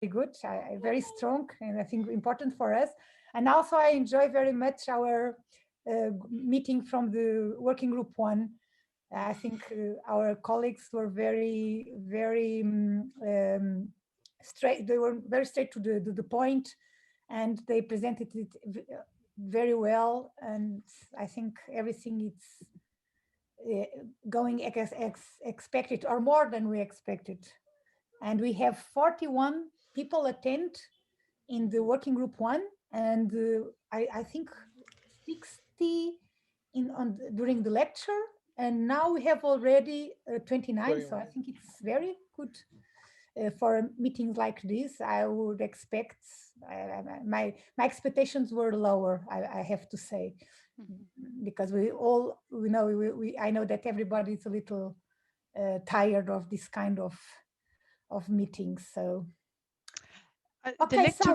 good, very strong, and I think important for us. And also I enjoy very much our meeting from the working group 1. I think our colleagues were very straight. They were very straight to the point, and they presented it very well. And I think everything is going as expected, or more than we expected. And we have 41 people attend in the working group 1, and I think 60 during the lecture, and now we have already 29. So I think it's very good for meetings like this. I would expect, my expectations were lower, I have to say, because I know that everybody is a little tired of this kind of meetings. So the lecture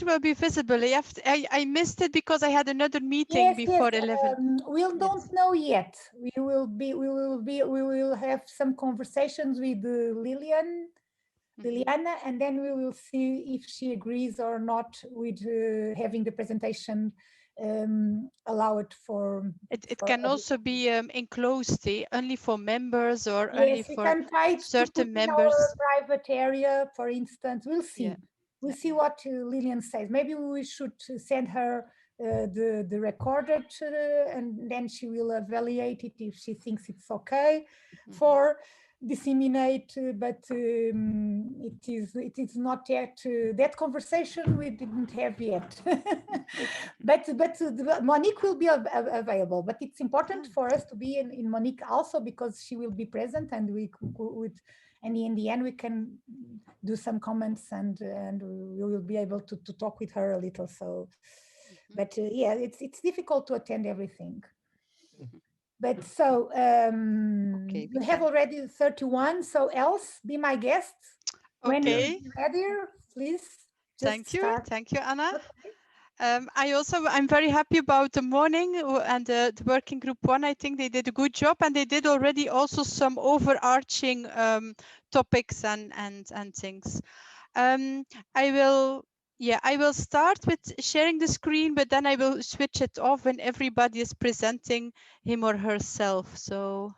will be visible. I missed it because I had another meeting before 11. We don't know yet. We will have some conversations with Liliana, and then we will see if she agrees or not with having the presentation allowed for. It can also be enclosed, only for members or only for certain members. In our private area, for instance. We'll see. Yeah. We'll see what Lilian says. Maybe we should send her the recorded, and then she will evaluate it if she thinks it's okay for disseminate. But it is not yet that conversation we didn't have yet. but Monique will be available. But it's important for us to be in Monique also, because she will be present, and and in the end we can do some comments, and we will be able to talk with her a little. So, but yeah, it's difficult to attend everything. But so we have already 31. So else, be my guest. When you're ready, please. Thank you, Anna. I'm very happy about the morning and the working group 1. I think they did a good job, and they did already also some overarching topics and things. I will start with sharing the screen, but then I will switch it off when everybody is presenting him or herself. So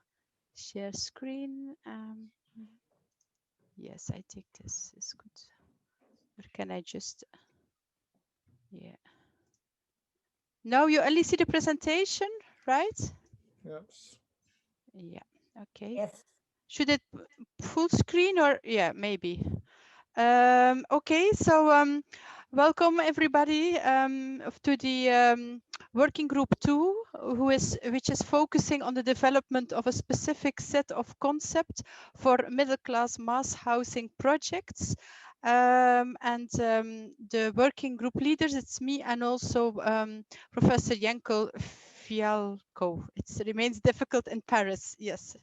share screen. Yes, I think this is good. Or can I just, yeah. Now you only see the presentation, right? Yes. Yeah, okay. Yes. Should it full screen or, yeah, maybe. Okay, so welcome everybody to the working group 2, which is focusing on the development of a specific set of concepts for middle-class mass housing projects. The working group leaders, it's me and also Professor Jenko Fialko. It remains difficult in Paris, yes.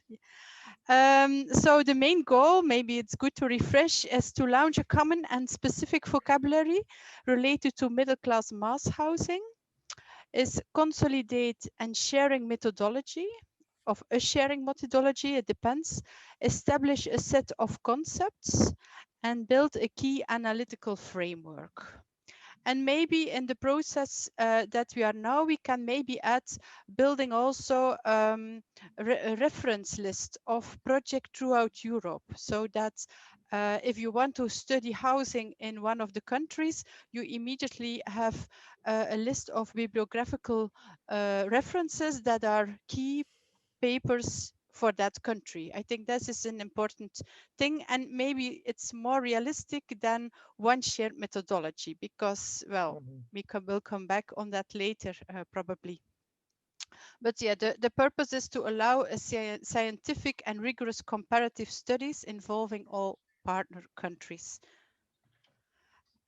So the main goal, maybe it's good to refresh, is to launch a common and specific vocabulary related to middle-class mass housing, is consolidate and sharing methodology, of a sharing methodology, it depends, establish a set of concepts, and build a key analytical framework. And maybe in the process that we are now, we can maybe add building also a reference list of projects throughout Europe, so that if you want to study housing in one of the countries, you immediately have a list of bibliographical references that are key papers for that country. I think this is an important thing, and maybe it's more realistic than one shared methodology, because, well, we'll come back on that later, probably. But yeah, the purpose is to allow a scientific and rigorous comparative studies involving all partner countries.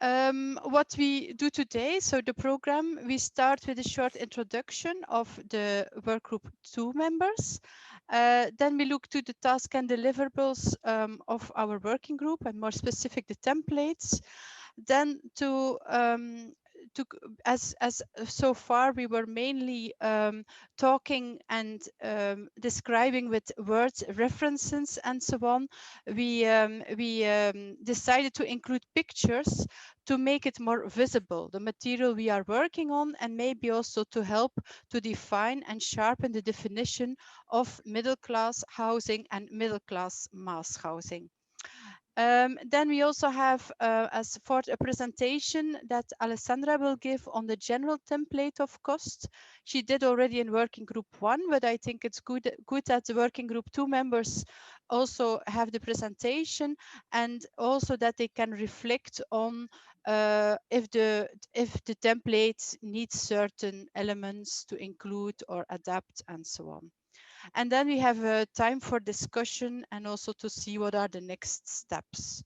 What we do today, so the program, we start with a short introduction of the work group 2 members. Then we look to the task and deliverables of our working group, and more specific, the templates. Then to as so far we were mainly talking and describing with words, references, and so on. We decided to include pictures to make it more visible, the material we are working on, and maybe also to help to define and sharpen the definition of middle class housing and middle class mass housing. Then we also have as for a presentation that Alessandra will give on the general template of cost. She did already in working group 1, but I think it's good that the working group 2 members also have the presentation, and also that they can reflect on if the template needs certain elements to include or adapt and so on. And then we have time for discussion and also to see what are the next steps.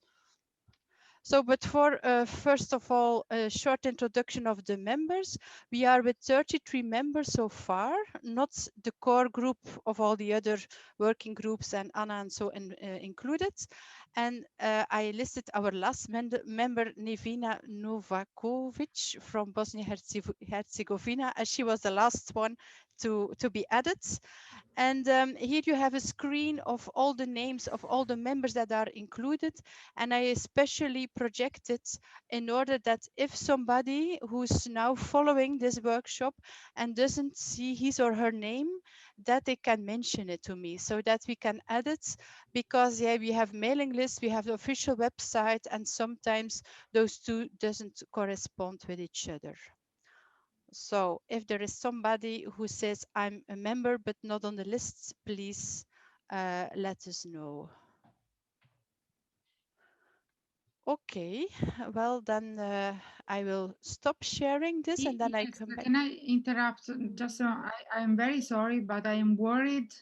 So, but for first of all, a short introduction of the members. We are with 33 members so far, not the core group of all the other working groups and Anna and so included. And I listed our last member, Nevina Novakovic from Bosnia-Herzegovina, as she was the last one to be added. And here you have a screen of all the names of all the members that are included. And I especially projected in order that if somebody who's now following this workshop and doesn't see his or her name, that they can mention it to me so that we can add it, because yeah, we have mailing lists, we have the official website, and sometimes those two doesn't correspond with each other. So if there is somebody who says I'm a member but not on the list, please let us know. Okay, well then I will stop sharing this and then I come back. Can I interrupt? Just I'm very sorry, but I am worried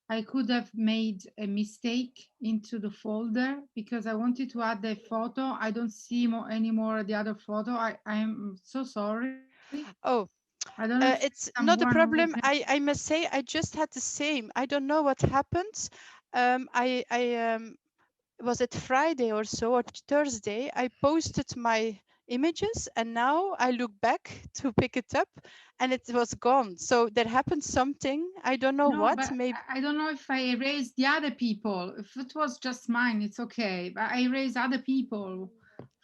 I could have made a mistake into the folder because I wanted to add a photo. I don't see anymore the other photo. I am so sorry. Oh, I don't know if it's not a someone who problem. can... I must say I just had the same. I don't know what happened. Was it Friday or so or Thursday? I posted my images and now I look back to pick it up and it was gone. So there happened something. I don't know No, what. but Maybe I don't know if I erased the other people. If it was just mine, it's okay. But I erased other people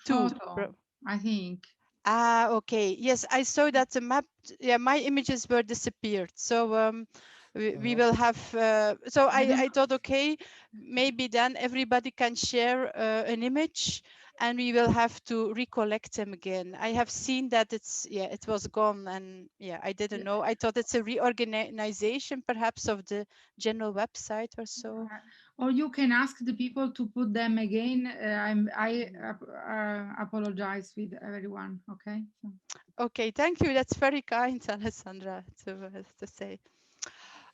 two. photo, I think. Ah, okay. Yes, I saw that the map. Yeah, my images were disappeared. So we will have. So I thought, okay, maybe then everybody can share an image, and we will have to recollect them again. I have seen that it was gone, and yeah, I didn't know. I thought it's a reorganization, perhaps, of the general website or so. Or you can ask the people to put them again. I apologize with everyone. Okay. So. Okay, thank you. That's very kind, Alessandra, to say.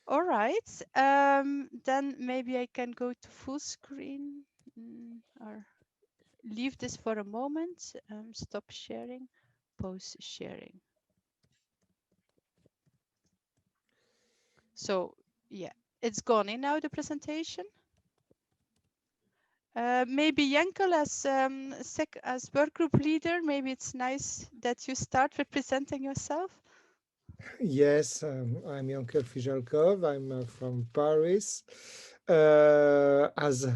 All right, then maybe I can go to full screen or leave this for a moment. Stop sharing, pause sharing. So yeah, it's gone in now, the presentation. Maybe Jankel as work group leader, maybe it's nice that you start with presenting yourself. Yes, I'm Jankel Fijalkov. I'm from Paris. As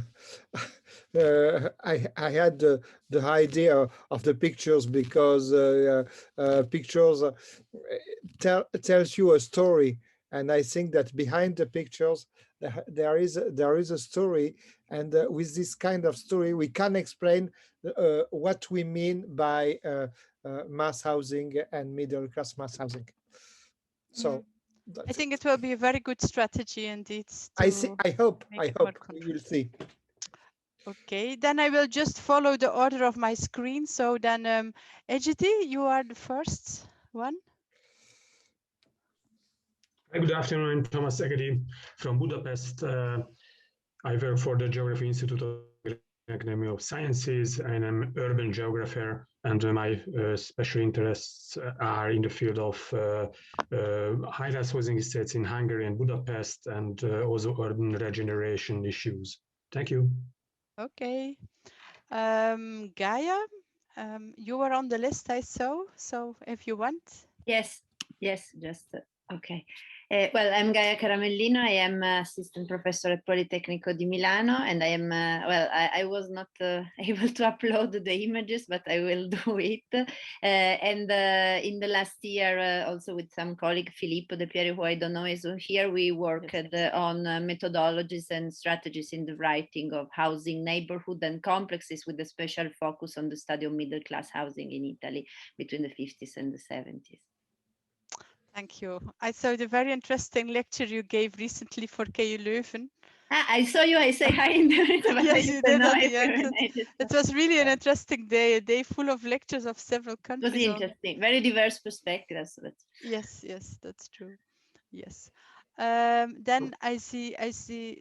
I had the idea of the pictures because pictures tells you a story, and I think that behind the pictures there is a story, and with this kind of story we can explain what we mean by mass housing and middle class mass housing. So I think it will be a very good strategy indeed. I hope we will see. Okay, then I will just follow the order of my screen. So then, Ejiti, you are the first one. Hi, good afternoon. I'm Thomas Egedi from Budapest. I work for the Geography Institute of the Academy of Sciences, and I'm an urban geographer. And my special interests are in the field of high-rise housing estates in Hungary and Budapest, and also urban regeneration issues. Thank you. Okay. Gaia, You were on the list, I saw. So if you want. Yes, just okay. Well, I'm Gaia Caramellino. I am assistant professor at Politecnico di Milano, and I am, well, I was not able to upload the images, but I will do it. And in the last year, also with some colleague, Filippo De Pieri, who I don't know is here, we worked on methodologies and strategies in the writing of housing, neighborhood, and complexes, with a special focus on the study of middle class housing in Italy between the 50s and the 70s. Thank you. I saw the very interesting lecture you gave recently for KU Leuven. I saw you. I say hi in the minute, but yes, you did at the end. it. It was really an interesting day, a day full of lectures of several countries. It was interesting, very diverse perspectives. Yes, that's true. Yes. Then I see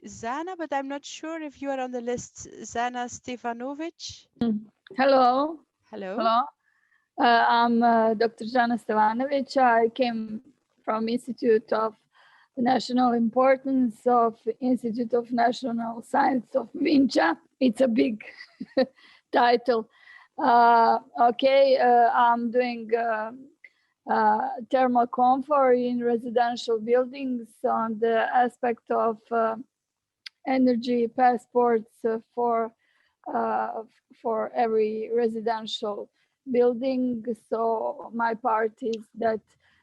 Zana, but I'm not sure if you are on the list. Zana Stefanovic. Hello. Hello. I'm Dr. Zana Stefanovic. I came from Institute of National Importance of Institute of National Science of Vinča. It's a big title. I'm doing thermal comfort in residential buildings on the aspect of energy passports for every residential building. So my part is that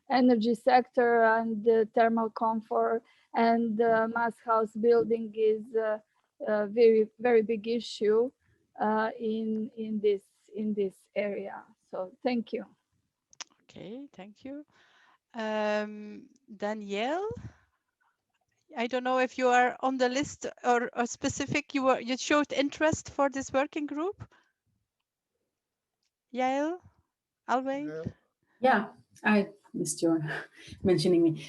energy sector and the thermal comfort and mass house building is a very big issue in this area. So thank you. Okay, thank you. Danielle, I don't know if you are on the list or specific. You showed interest for this working group. Yael Alway. Yeah, I missed your mentioning me.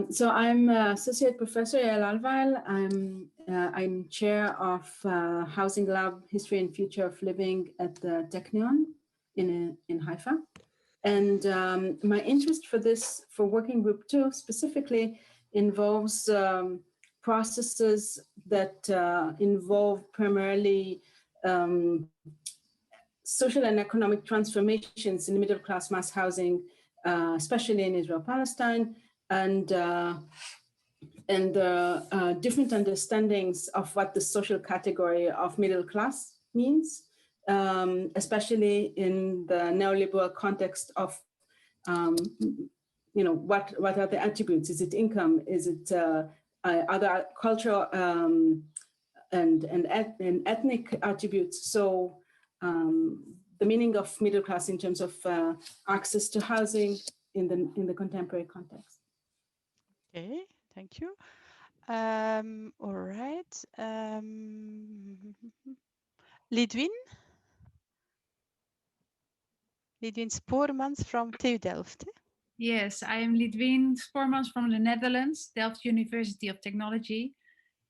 So I'm Associate Professor Yael Alweil. I'm chair of Housing Lab History and Future of Living at the Technion in Haifa. And my interest for Working Group 2 specifically involves processes that involve primarily social and economic transformations in middle-class mass housing, especially in Israel-Palestine, and different understandings of what the social category of middle class means, especially in the neoliberal context of, what are the attributes? Is it income? Is it other cultural and ethnic attributes? So the meaning of middle class in terms of access to housing in the contemporary context. Okay, thank you. All right. Lidwin Spoormans from TU Delft. Yes, I am Lidwin Spoormans from the Netherlands, Delft University of Technology.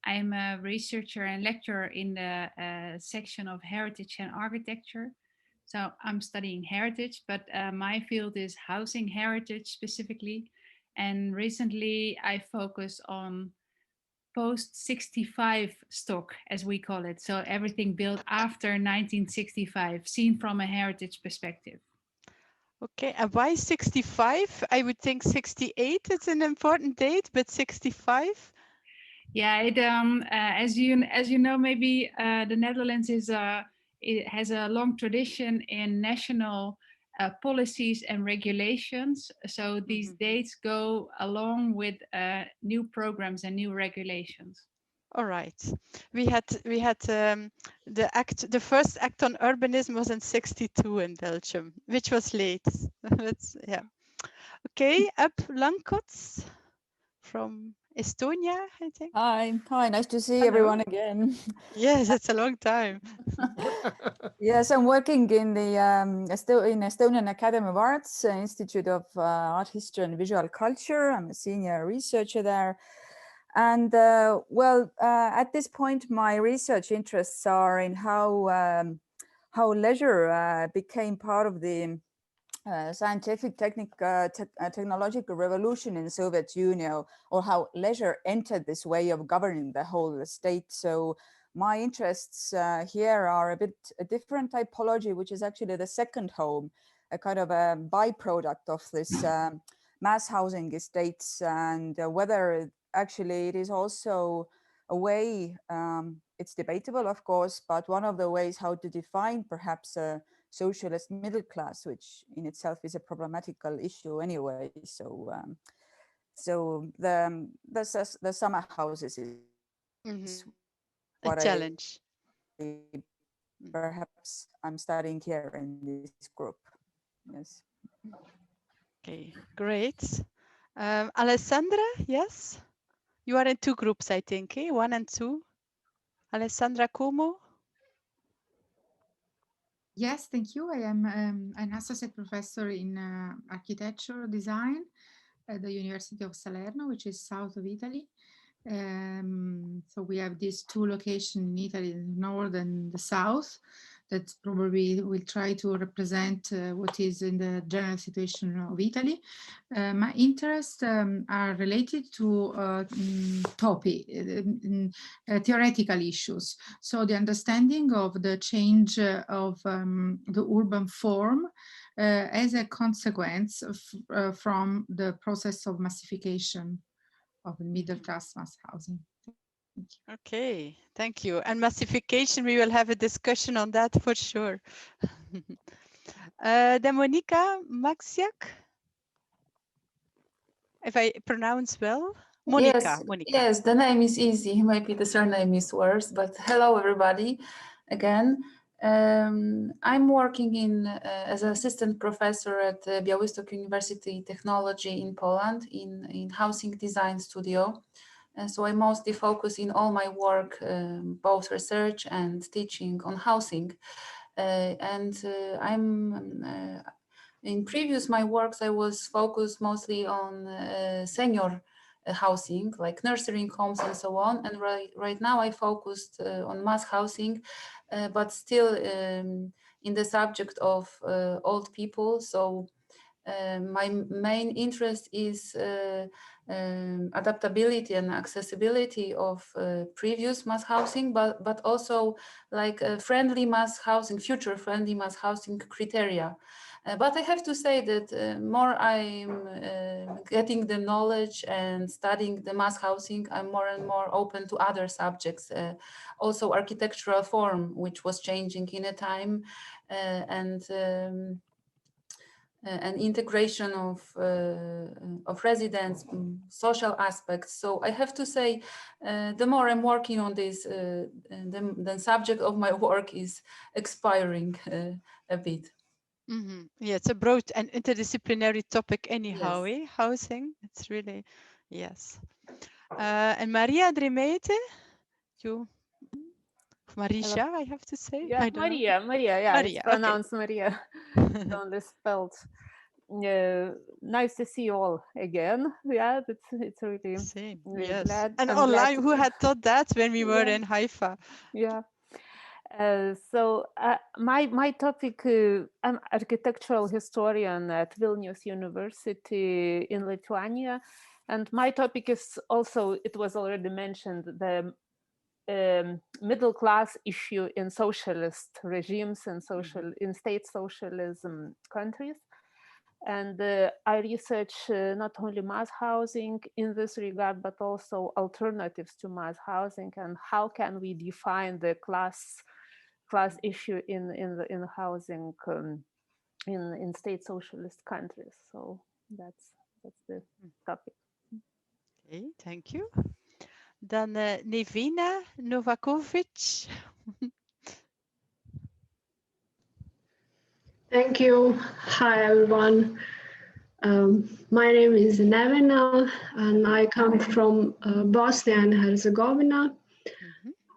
I am a researcher and lecturer in the section of heritage and architecture. So I'm studying heritage, but my field is housing heritage specifically. And recently I focus on post-65 stock, as we call it. So everything built after 1965, seen from a heritage perspective. Okay, and why 65? I would think 68 is an important date, but 65? Yeah, as you know, maybe the Netherlands it has a long tradition in national policies and regulations. So these dates go along with new programs and new regulations. All right, we had the first act on urbanism was in 62 in Belgium, which was late. Yeah. Okay, up Lankots from Estonia, I think. Hi, nice to see everyone again. Yes, it's a long time. Yes, I'm working in the Estonian Academy of Arts, Institute of Art History and Visual Culture. I'm a senior researcher there. And at this point, my research interests are in how leisure became part of the scientific technological revolution in the Soviet Union, or how leisure entered this way of governing the whole state. So my interests here are a different typology, which is actually the second home, a kind of a byproduct of this mass housing estates, and whether actually it is also a way, it's debatable, of course, but one of the ways how to define perhaps a socialist middle class, which in itself is a problematical issue anyway. So, so the summer houses is what a challenge. Perhaps I'm studying here in this group. Yes. Okay, great. Alessandra, yes? You are in two groups, I think, 1 and 2. Alessandra Como? Yes, thank you. I am an associate professor in architecture design at the University of Salerno, which is south of Italy. So we have these two locations in Italy, the north and the south, that probably will try to represent what is in the general situation of Italy. My interests are related to theoretical issues. So the understanding of the change of the urban form as a consequence of, from the process of massification of middle class mass housing. Okay, thank you. And massification, we will have a discussion on that for sure. Then Monika Maksiak, if I pronounce well. Monika, Yes, Monika. yes, the name is easy. Maybe the surname is worse, but hello everybody again. I'm working in as an assistant professor at Białystok University Technology in Poland in housing design studio. And so I mostly focus in all my work, both research and teaching on housing. In previous my works, I was focused mostly on senior housing, like nursery homes and so on. And right now I focused on mass housing, but still in the subject of old people. So my main interest is adaptability and accessibility of previous mass housing, but also like friendly mass housing, future friendly mass housing criteria. But I have to say that more I'm getting the knowledge and studying the mass housing, I'm more and more open to other subjects, also architectural form, which was changing in a time, and integration of residents, social aspects. So I have to say, the more I'm working on this, the subject of my work is expiring a bit. Mm-hmm. Yeah, it's a broad and interdisciplinary topic anyhow, Yes. Housing, it's really, yes. And Maria Dremete, you, Marisha, Hello. I have to say. Yeah, I don't know. Maria, yeah, Maria, it's pronounced Maria, only spelled. Nice to see you all again. Yeah, it's really, Same, really yes. glad. And I'm online, glad who had thought that when we were yeah. in Haifa? Yeah. So my topic, I'm architectural historian at Vilnius University in Lithuania, and my topic is also, it was already mentioned, the middle class issue in socialist regimes and in state socialism countries. And I research not only mass housing in this regard, but also alternatives to mass housing, and how can we define the class issue in housing in state socialist countries. So that's the topic. Okay, thank you. Dan Nevina Novakovic. Thank you. Hi, everyone. My name is Nevina, and I come from Bosnia and Herzegovina.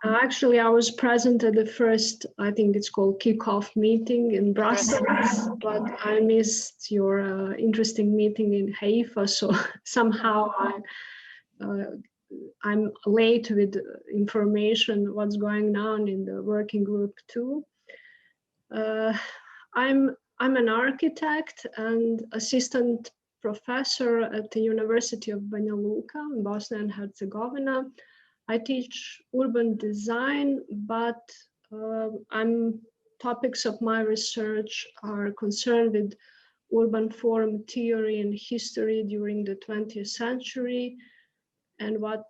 Actually, I was present at the first, I think it's called kickoff meeting in Brussels, but I missed your interesting meeting in Haifa, so somehow I'm late with information what's going on in the working group too. I'm an architect and assistant professor at the University of Banja Luka in Bosnia and Herzegovina. I teach urban design, but topics of my research are concerned with urban form theory and history during the 20th century. And what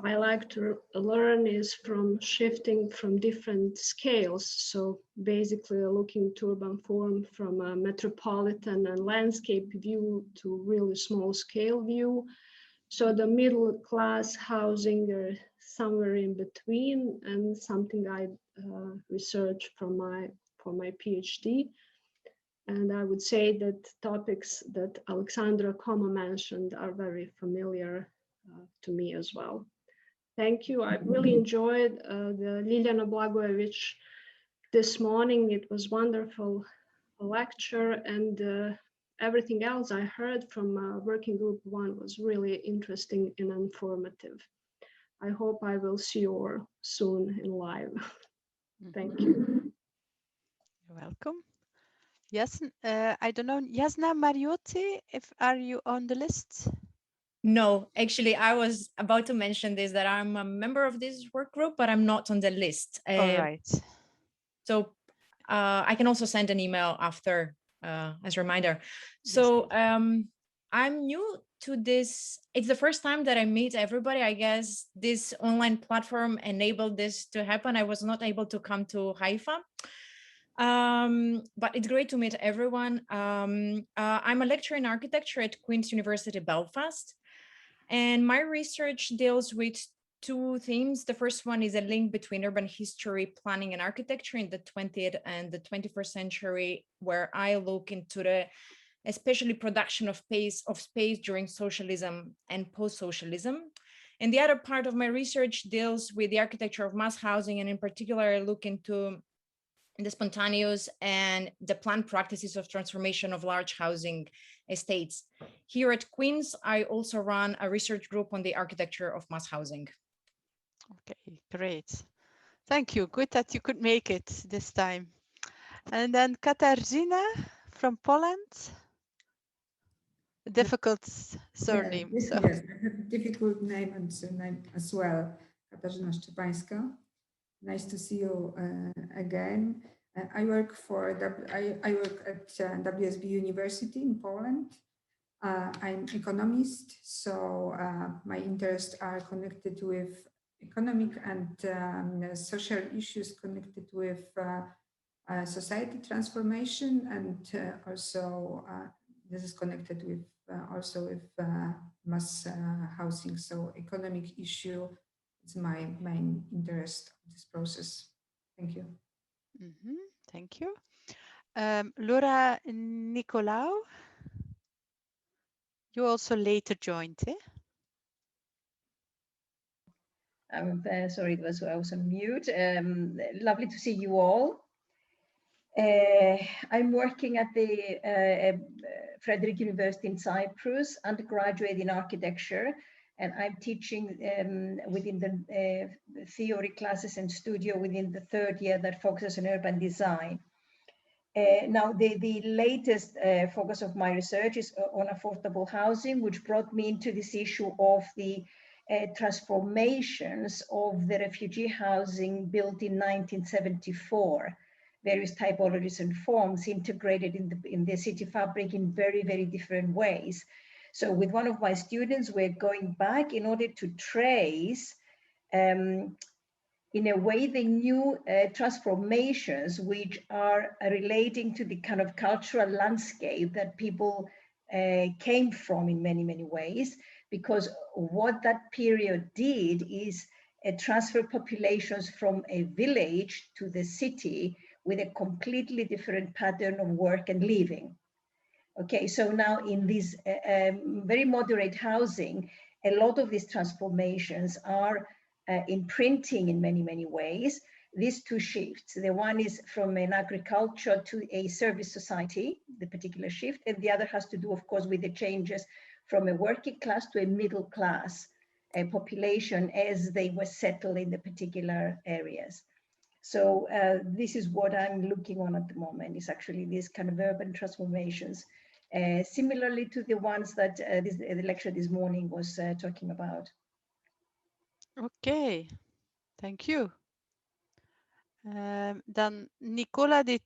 I like to learn is from shifting from different scales. So basically looking to urban form from a metropolitan and landscape view to really small scale view. So the middle class housing are somewhere in between, and something I researched for my PhD. And I would say that topics that Alexandra Koma mentioned are very familiar to me as well. Thank you. I really enjoyed the Ljiljana Blagojević this morning. It was wonderful lecture, and everything else I heard from Working Group 1 was really interesting and informative. I hope I will see you all soon in live. Thank you. You're welcome. Yes, I don't know, Jasna Mariotti, are you on the list? No, actually, I was about to mention this, that I'm a member of this work group, but I'm not on the list. All right. So I can also send an email after as a reminder. So I'm new to this. It's the first time that I meet everybody. I guess this online platform enabled this to happen. I was not able to come to Haifa. But it's great to meet everyone. I'm a lecturer in architecture at Queen's University Belfast. And my research deals with two themes. The first one is a link between urban history, planning, and architecture in the 20th and the 21st century, where I look into the especially production of space during socialism and post-socialism. And the other part of my research deals with the architecture of mass housing, and in particular, I look into the spontaneous and the planned practices of transformation of large housing estates. Here at Queen's, I also run a research group on the architecture of mass housing. Okay, great. Thank you. Good that you could make it this time. And then Katarzyna from Poland. A difficult surname. Yes, I have a difficult name and surname as well. Katarzyna Szczepańska. Nice to see you again. I work at WSB University in Poland. I'm economist, so my interests are connected with economic and social issues connected with society transformation, and also this is connected with also with mass housing. So economic issue is my main interest of this process. Thank you. Thank you. Laura Nicolaou, you also later joined, eh? I'm sorry, I was on mute. Lovely to see you all. I'm working at the Frederick University in Cyprus, undergraduate in architecture, and I'm teaching within the theory classes and studio within the third year that focuses on urban design. Now, the latest focus of my research is on affordable housing, which brought me into this issue of the transformations of the refugee housing built in 1974, various typologies and forms integrated in the city fabric in very, very different ways. So with one of my students, we're going back in order to trace in a way the new transformations which are relating to the kind of cultural landscape that people came from in many, many ways, because what that period did is transfer populations from a village to the city with a completely different pattern of work and living. Okay, so now in this very moderate housing, a lot of these transformations are imprinting in many, many ways. These two shifts, the one is from an agriculture to a service society, the particular shift, and the other has to do, of course, with the changes from a working class to a middle class population as they were settled in the particular areas. So this is what I'm looking on at the moment, is actually these kind of urban transformations, similarly to the ones that the lecture this morning was talking about. Okay, thank you. Then Nicola de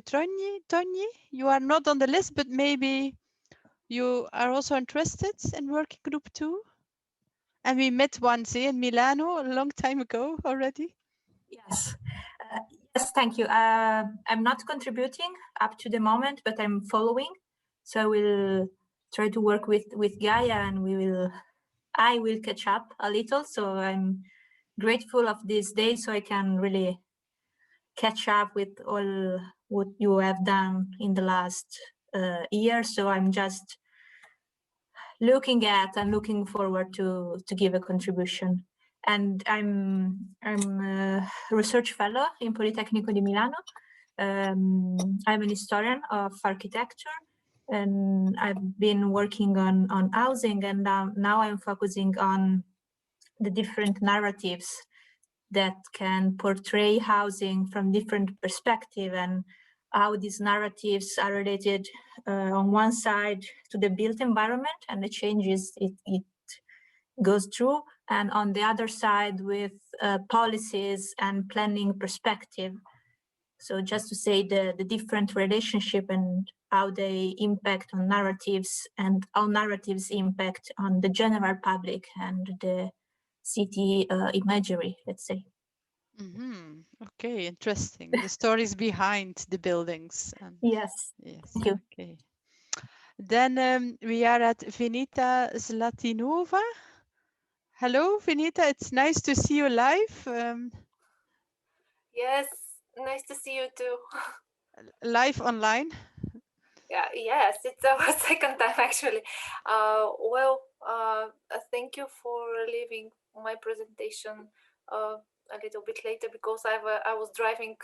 Togni, you are not on the list, but maybe you are also interested in working group 2? And we met once in Milano a long time ago already. Yes, yes, thank you. I'm not contributing up to the moment, but I'm following. So I will try to work with Gaia, and I will catch up a little. So I'm grateful of this day, so I can really catch up with all what you have done in the last year. So I'm just looking at and looking forward to give a contribution. And I'm a research fellow in Politecnico di Milano. I'm an historian of architecture, and I've been working on housing, and now I'm focusing on the different narratives that can portray housing from different perspectives, and how these narratives are related on one side to the built environment and the changes it goes through, and on the other side with policies and planning perspective. So just to say the different relationship and how they impact on narratives, and how narratives impact on the general public and the city imagery, let's say. Okay, interesting. The stories behind the buildings. And yes. Thank you. Okay. Then we are at Venita Zlatinova. Hello, Venita. It's nice to see you live. Yes, nice to see you too. Live online. Yeah, yes, it's our second time actually. Thank you for leaving my presentation a little bit later, because I was driving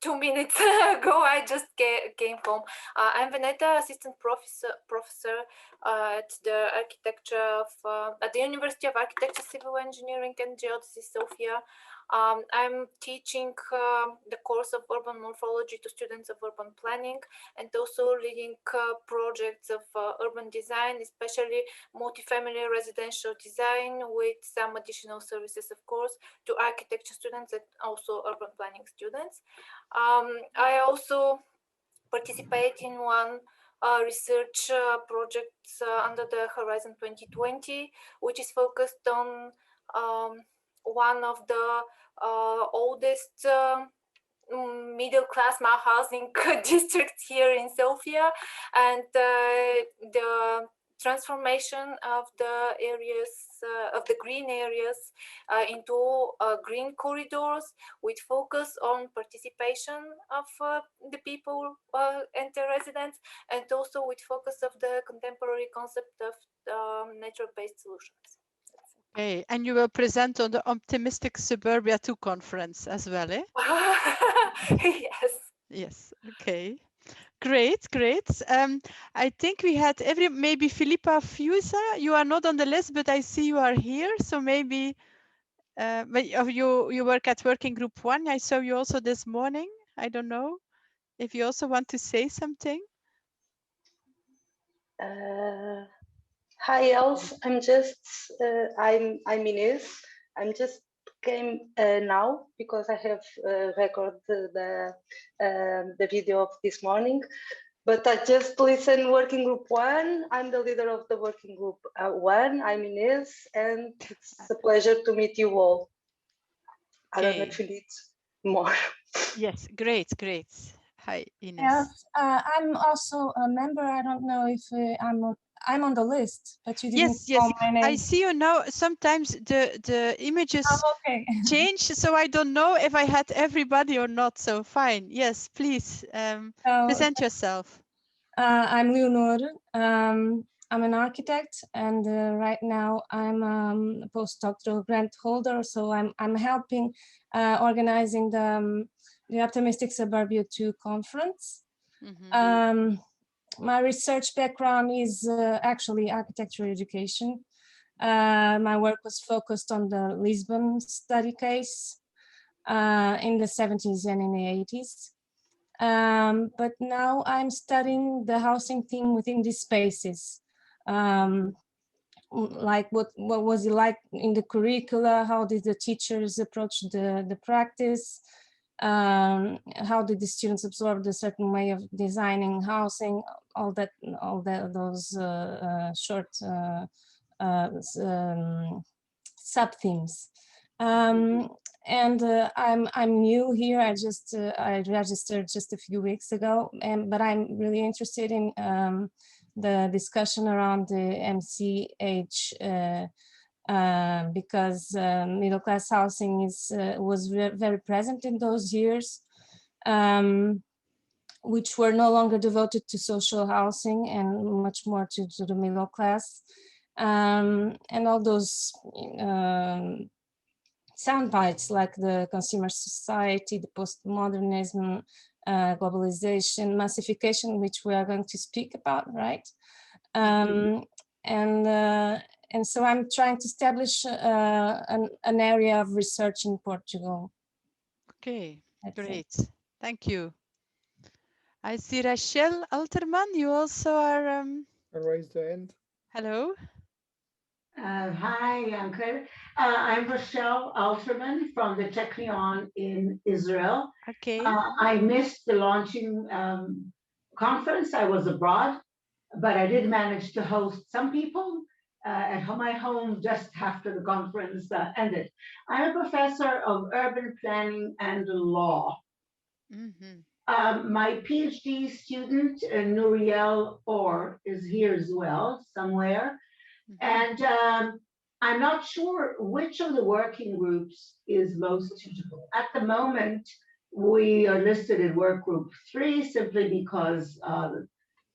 2 minutes ago. I just came home. I'm Veneta, assistant professor at the at the University of Architecture, Civil Engineering and Geodesy, Sofia. I'm teaching the course of urban morphology to students of urban planning, and also leading projects of urban design, especially multifamily residential design, with some additional services, of course, to architecture students and also urban planning students. I also participate in one research project under the Horizon 2020, which is focused on one of the oldest middle-class housing districts here in Sofia, and the transformation of the areas, of the green areas into green corridors, with focus on participation of the people and the residents, and also with focus of the contemporary concept of nature-based solutions. Okay, and you will present on the Optimistic Suburbia 2 conference as well, eh? Yes. Yes, okay. Great. I think we had maybe Filippa Fusa. You are not on the list, but I see you are here. So maybe but you work at Working Group 1. I saw you also this morning. I don't know if you also want to say something. Hi, Els. I'm Inez. I'm just came now because I have recorded the video of this morning. But I just listened Working Group 1. I'm the leader of the Working Group 1. I'm Inez, and it's a pleasure to meet you all. I don't know if you need more. Yes, great. Hi, Inez. Yes, I'm also a member. I don't know if I'm on the list, but you didn't call my name. I see you now. Sometimes the images change, so I don't know if I had everybody or not. So fine. Yes, please present yourself. I'm Leonore. I'm an architect, and right now I'm a postdoctoral grant holder. So I'm helping organizing the Optimistic Suburbia 2 conference. My research background is actually architecture education. My work was focused on the Lisbon study case in the 70s and in the 80s. But now I'm studying the housing theme within these spaces. like what was it like in the curricula? How did the teachers approach the practice? How did the students absorb the certain way of designing housing? Those short sub themes. And I'm new here. I registered just a few weeks ago, but I'm really interested in the discussion around the MCH because middle class housing was very present in those years, which were no longer devoted to social housing and much more to the middle class, and all those sound bites like the consumer society, the postmodernism, globalization, massification, which we are going to speak about, right? And so I'm trying to establish an area of research in Portugal. Okay, great. Thank you. I see Rachel Alterman. You also are. Raise the hand. Hello. Hi, Ankur. I'm Rochelle Alterman from the Technion in Israel. Okay. I missed the launching conference. I was abroad, but I did manage to host some people at my home just after the conference ended. I'm a professor of urban planning and law. My PhD student, Nouriel Orr, is here as well somewhere. And I'm not sure which of the working groups is most suitable. At the moment, we are listed in work group 3 simply because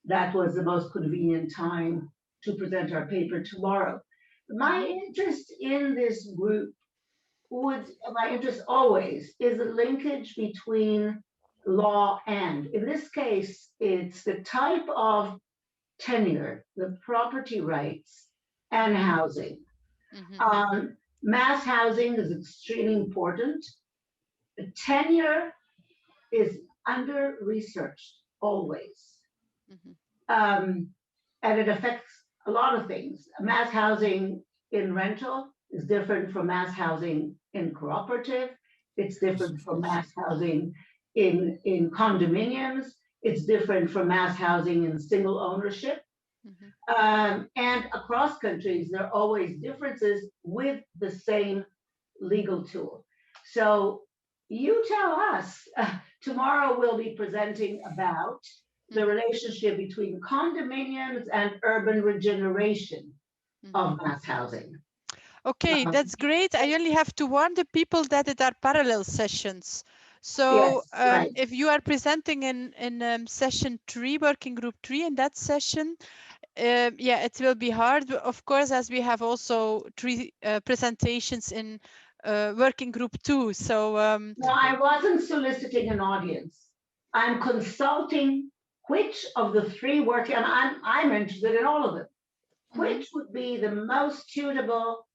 that was the most convenient time to present our paper tomorrow. My interest in this group my interest always is a linkage between law and, in this case, it's the type of tenure, the property rights, and housing. Mass housing is extremely important. The tenure is under-researched always. And it affects a lot of things. Mass housing in rental is different from mass housing in cooperative. It's different from mass housing in condominiums. It's different from mass housing in single ownership. And across countries, there are always differences with the same legal tool. So you tell us, tomorrow we'll be presenting about the relationship between condominiums and urban regeneration of mass housing. Okay, that's great. I only have to warn the people that it are parallel sessions. So Yes, if you are presenting in session 3, working group 3, in that session, yeah, it will be hard, of course, as we have also 3 presentations in working group 2. So no, I wasn't soliciting an audience. I'm consulting which of the 3 working, and I'm interested in all of them. Which would be the most suitable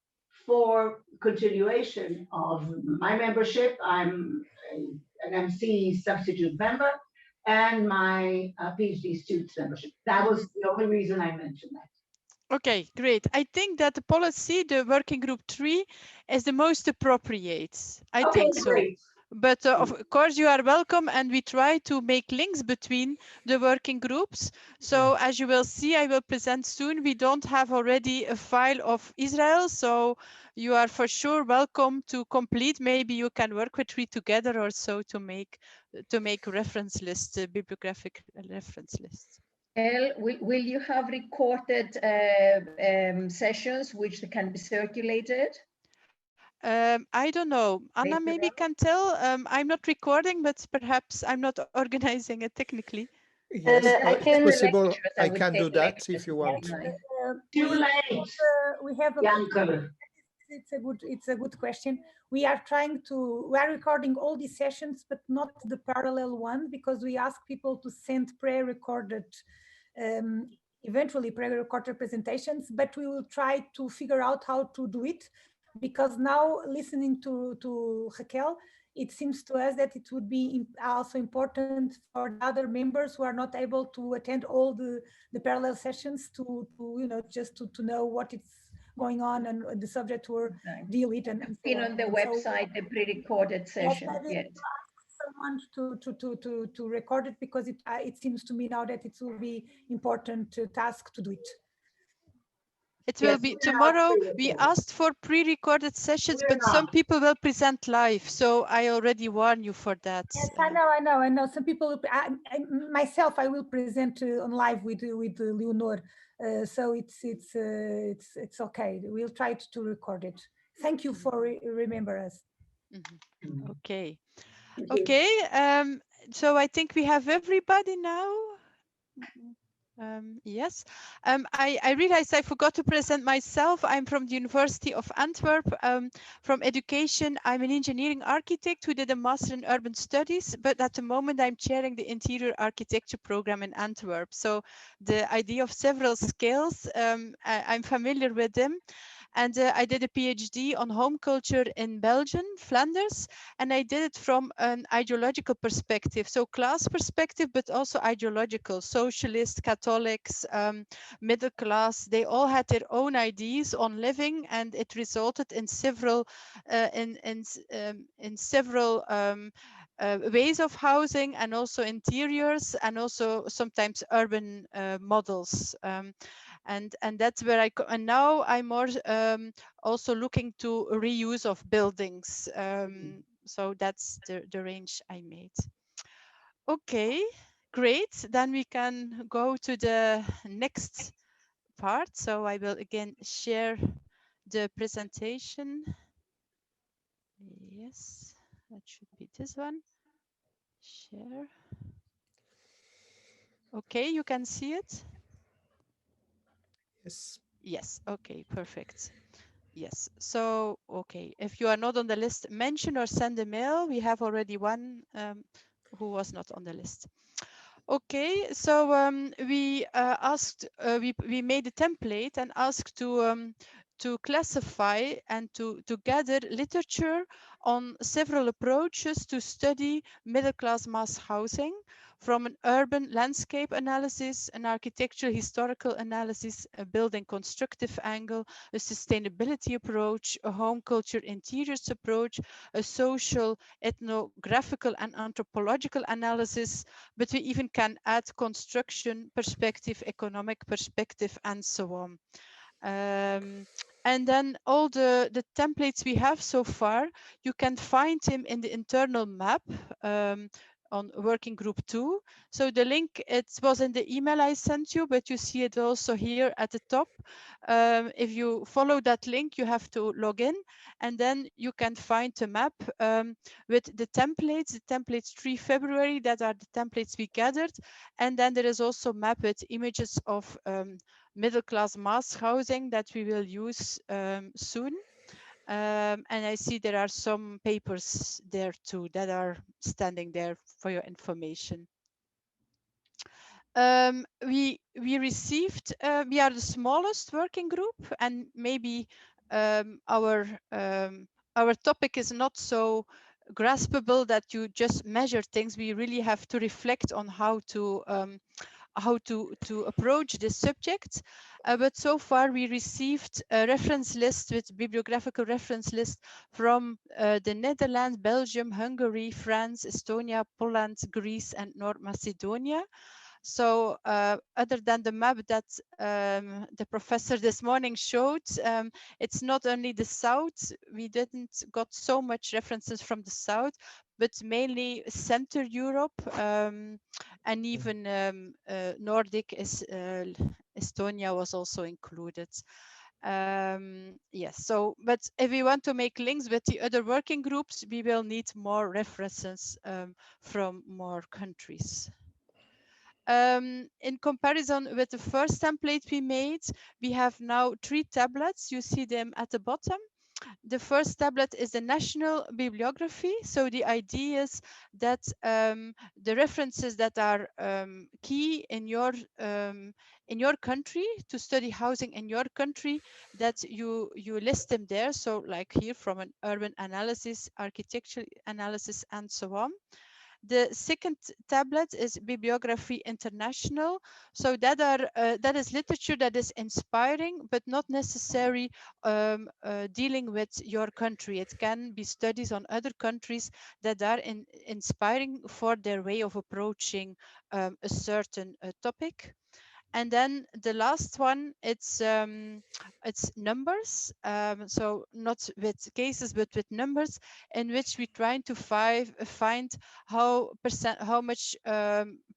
for continuation of my membership? I'm an MC substitute member, and my PhD student membership. That was the only reason I mentioned that. Okay, great. I think that the policy, the working group 3, is the most appropriate. I think so. Great. But of course, you are welcome, and we try to make links between the working groups. So as you will see, I will present soon. We don't have already a file of Israel, so you are for sure welcome to complete. Maybe you can work with 3 together or so to make reference lists, bibliographic reference lists. Will you have recorded sessions which can be circulated? I don't know. Anna maybe can tell. I'm not recording, but perhaps I'm not organizing it technically. Yes, it's possible. I can do that if you want. Too late. We have it's a good question. We are recording all these sessions, but not the parallel ones, because we ask people to send pre-recorded, eventually pre-recorded presentations, but we will try to figure out how to do it, because now listening to Raquel, it seems to us that it would be also important for the other members who are not able to attend all the parallel sessions to just to know what it's going on and the subjects were deleted and so on the website, the pre-recorded session. Yes. Someone to record it, because it seems to me now that it will be important task to do it. It will be tomorrow. We asked for pre-recorded sessions, but some people will present live. So I already warn you for that. Yes, I know. Some people, myself, I will present on live with Leonor. So it's okay. We'll try to record it. Thank you for remember us. Okay. Okay. So I think we have everybody now. Yes, I realized I forgot to present myself. I'm from the University of Antwerp. From education, I'm an engineering architect who did a master in urban studies, but at the moment I'm chairing the interior architecture program in Antwerp. So the idea of several scales, I'm familiar with them. And I did a PhD on home culture in Belgium, Flanders, and I did it from an ideological perspective. So class perspective, but also ideological, socialist, Catholics, middle class, they all had their own ideas on living, and it resulted in several ways of housing, and also interiors, and also sometimes urban models. And that's where and now I'm more also looking to reuse of buildings. So that's the range I made. Okay, great. Then we can go to the next part. So I will again share the presentation. Yes, that should be this one. Share. Okay, you can see it? Yes. Yes, okay, perfect. Yes, so, okay, if you are not on the list, mention or send a mail. We have already one who was not on the list. Okay, so we asked, we made a template and asked to classify and to gather literature on several approaches to study middle-class mass housing, from an urban landscape analysis, an architectural historical analysis, a building constructive angle, a sustainability approach, a home culture interiors approach, a social, ethnographical and anthropological analysis, but we even can add construction perspective, economic perspective, and so on. And then all the templates we have so far, you can find them in the internal map on working group 2. So the link, it was in the email I sent you, but you see it also here at the top. If you follow that link, you have to log in, and then you can find the map with the templates 3 February, that are the templates we gathered. And then there is also a map with images of middle-class mass housing that we will use soon. And I see there are some papers there too that are standing there for your information. We received, we are the smallest working group, and maybe our topic is not so graspable that you just measure things. We really have to reflect on how to approach this subject. But so far we received a reference list with bibliographical reference list from the Netherlands, Belgium, Hungary, France, Estonia, Poland, Greece, and North Macedonia. So other than the map that the professor this morning showed, it's not only the South. We didn't got so much references from the South, but mainly Central Europe, and even Nordic is Estonia was also included. Yes, so, but if we want to make links with the other working groups, we will need more references from more countries. In comparison with the first template we made, we have now 3 tablets. You see them at the bottom. The first tablet is the national bibliography. So the idea is that the references that are key in your country to study housing in your country, that you list them there. So like here, from an urban analysis, architectural analysis, and so on. The second tablet is Bibliography International. So that is literature that is inspiring, but not necessarily dealing with your country. It can be studies on other countries that are inspiring for their way of approaching a certain topic. And then the last one, it's numbers. So not with cases, but with numbers, in which we trying to find how much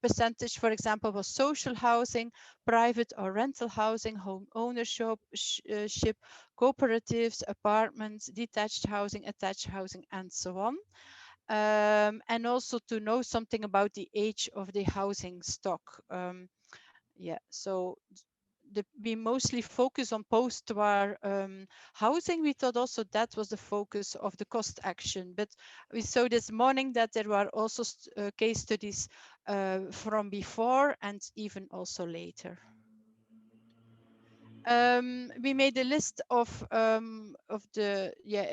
percentage, for example, was social housing, private or rental housing, home ownership, cooperatives, apartments, detached housing, attached housing, and so on. And also to know something about the age of the housing stock. Yeah, so we mostly focus on post-war housing. We thought also that was the focus of the cost action, but we saw this morning that there were also case studies from before and even also later. We made a list of the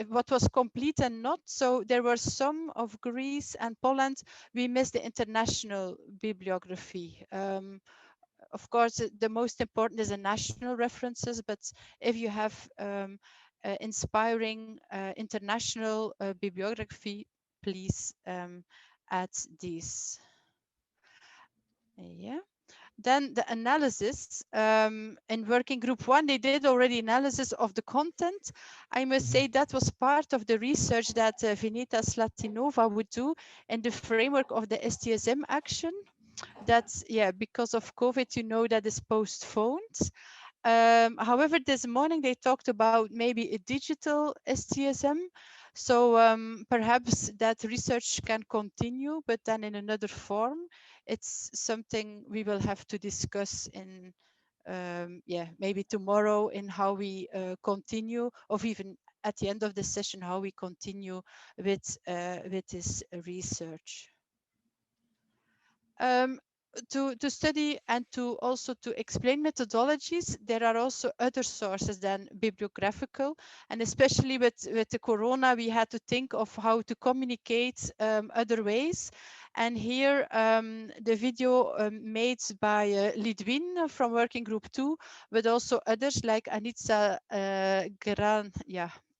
what was complete and not. So there were some of Greece and Poland. We missed the international bibliography. Of course, the most important is the national references, but if you have inspiring international bibliography, please add these. Yeah. Then the analysis in working group 1, they did already analysis of the content. I must say that was part of the research that Vinita Slatinova would do in the framework of the STSM action. That's, yeah, because of COVID, you know, that is postponed. However, this morning they talked about maybe a digital STSM. So perhaps that research can continue, but then in another form. It's something we will have to discuss in, maybe tomorrow, in how we continue, or even at the end of the session, how we continue with this research. To study and to also to explain methodologies, there are also other sources than bibliographical, and especially with the corona, we had to think of how to communicate other ways. And here the video made by Lidwin from working group 2, but also others like Anitza Gran,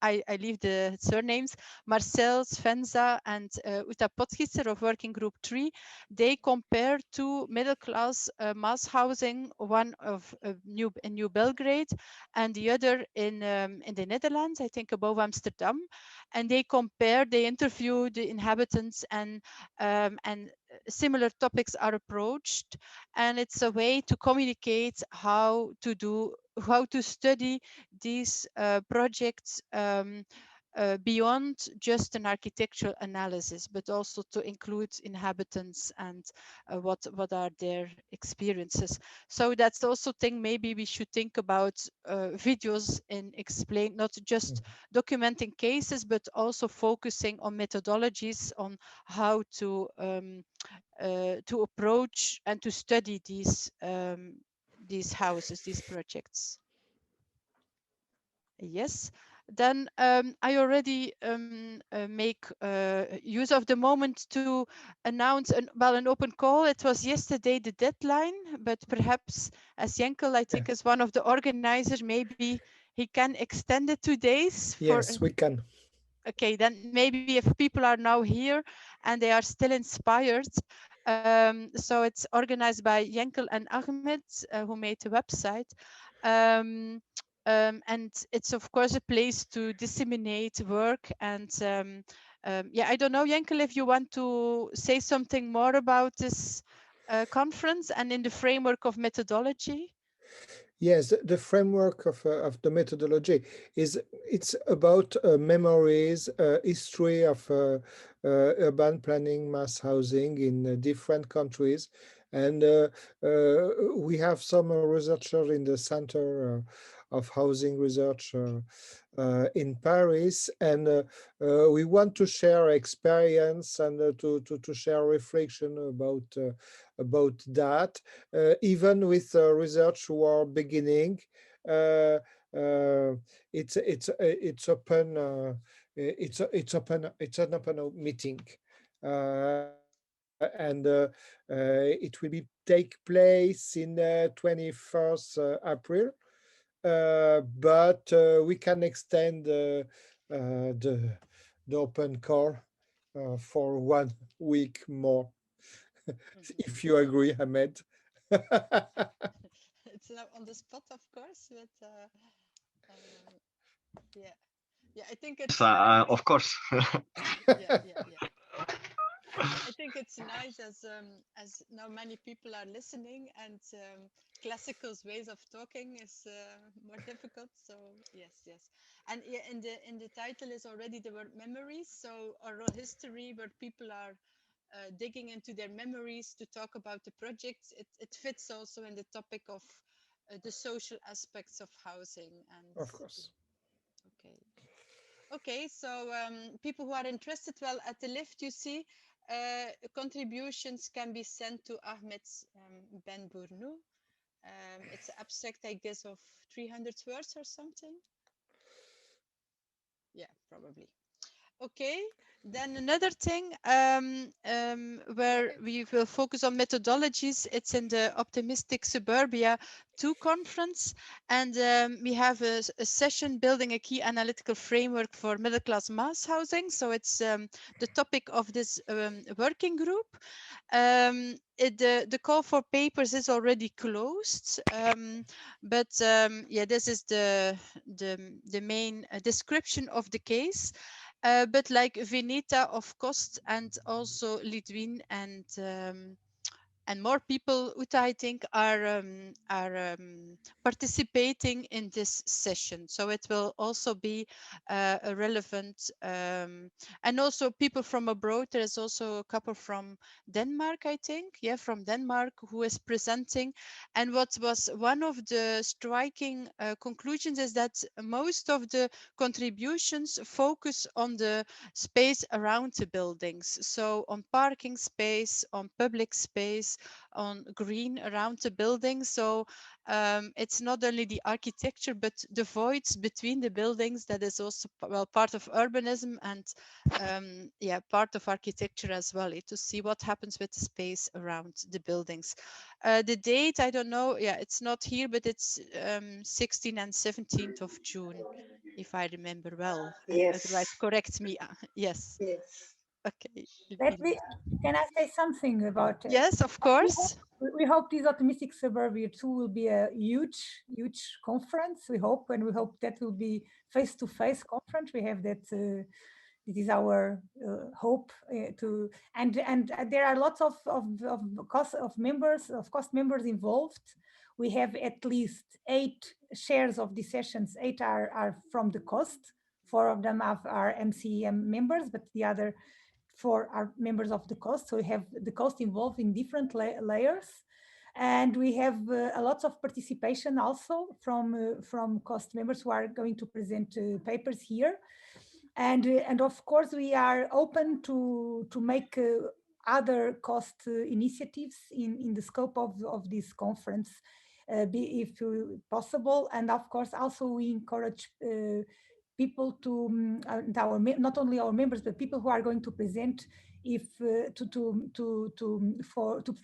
I leave the surnames, Marcel Svenza and Uta Potgieter of working group 3. They compare two middle-class mass housing, one of in New Belgrade and the other in the Netherlands, I think above Amsterdam. And they compare, they interview the inhabitants, and similar topics are approached. And it's a way to communicate how to study these projects beyond just an architectural analysis, but also to include inhabitants and what are their experiences. So that's also thing maybe we should think about videos and explain, not just documenting cases, but also focusing on methodologies on how to approach and to study these houses, these projects. Yes. Then I already make use of the moment to announce an open call. It was yesterday the deadline, but perhaps as Jenkel, I think, is one of the organizers, maybe he can extend it 2 days. Yes, we can. Okay, then maybe if people are now here and they are still inspired. So it's organized by Jenkel and Ahmed, who made the website. And it's of course a place to disseminate work. And I don't know, Jenkel, if you want to say something more about this conference and in the framework of methodology. Yes, the framework of the methodology it's about memories, history of urban planning, mass housing in different countries. And we have some researchers in the Center of Housing Research in Paris, and we want to share experience and to share reflection about that, even with research who are beginning. It's open. It's an open meeting. and it will take place in 21st April. But we can extend the open call for 1 week more, if you agree, Ahmed. It's not on the spot, of course, but yeah, yeah. I think it's of course. yeah. I think it's nice as now many people are listening, and classical ways of talking is more difficult. So yes, and yeah, in the title is already the word memories. So oral history, where people are digging into their memories to talk about the projects. It fits also in the topic of the social aspects of housing. And of course. Okay, so people who are interested, well, at the lift you see contributions can be sent to Ahmed Ben Bournou. It's abstract, I guess, of 300 words or something. Yeah, probably. Okay, then another thing where we will focus on methodologies, it's in the Optimistic Suburbia 2 conference, and we have a session building a key analytical framework for middle-class mass housing. So it's the topic of this working group. The call for papers is already closed, but yeah, this is the main description of the case. But like Veneta of Cost and also Lidwin and more people, Uta, I think, are participating in this session. So it will also be a relevant, and also people from abroad. There is also a couple from Denmark, I think, yeah, from Denmark, who is presenting. And what was one of the striking conclusions is that most of the contributions focus on the space around the buildings. So on parking space, on public space, on green around the building. So it's not only the architecture, but the voids between the buildings that is also part of urbanism and yeah, part of architecture as well, to see what happens with the space around the buildings. The date, I don't know, yeah, it's not here, but it's 16th and 17th of June, if I remember well. Yes. Otherwise, correct me. Yes. Yes. Okay. Can I say something about it? Yes, of course. We hope this Optimistic Suburbia 2 will be a huge conference. We hope, and we hope that will be face-to-face conference. We have that. This is our hope and there are lots of cost members involved. We have at least 8 shares of the sessions. 8 are from the cost. 4 of them are MCM members, but the other 4 are members of the cost. So we have the cost involved in different layers. And we have a lot of participation also from cost members who are going to present papers here. And of course, we are open to make other cost initiatives in the scope of this conference, if possible. And of course, also we encourage people to not only our members, but people who are going to present, if to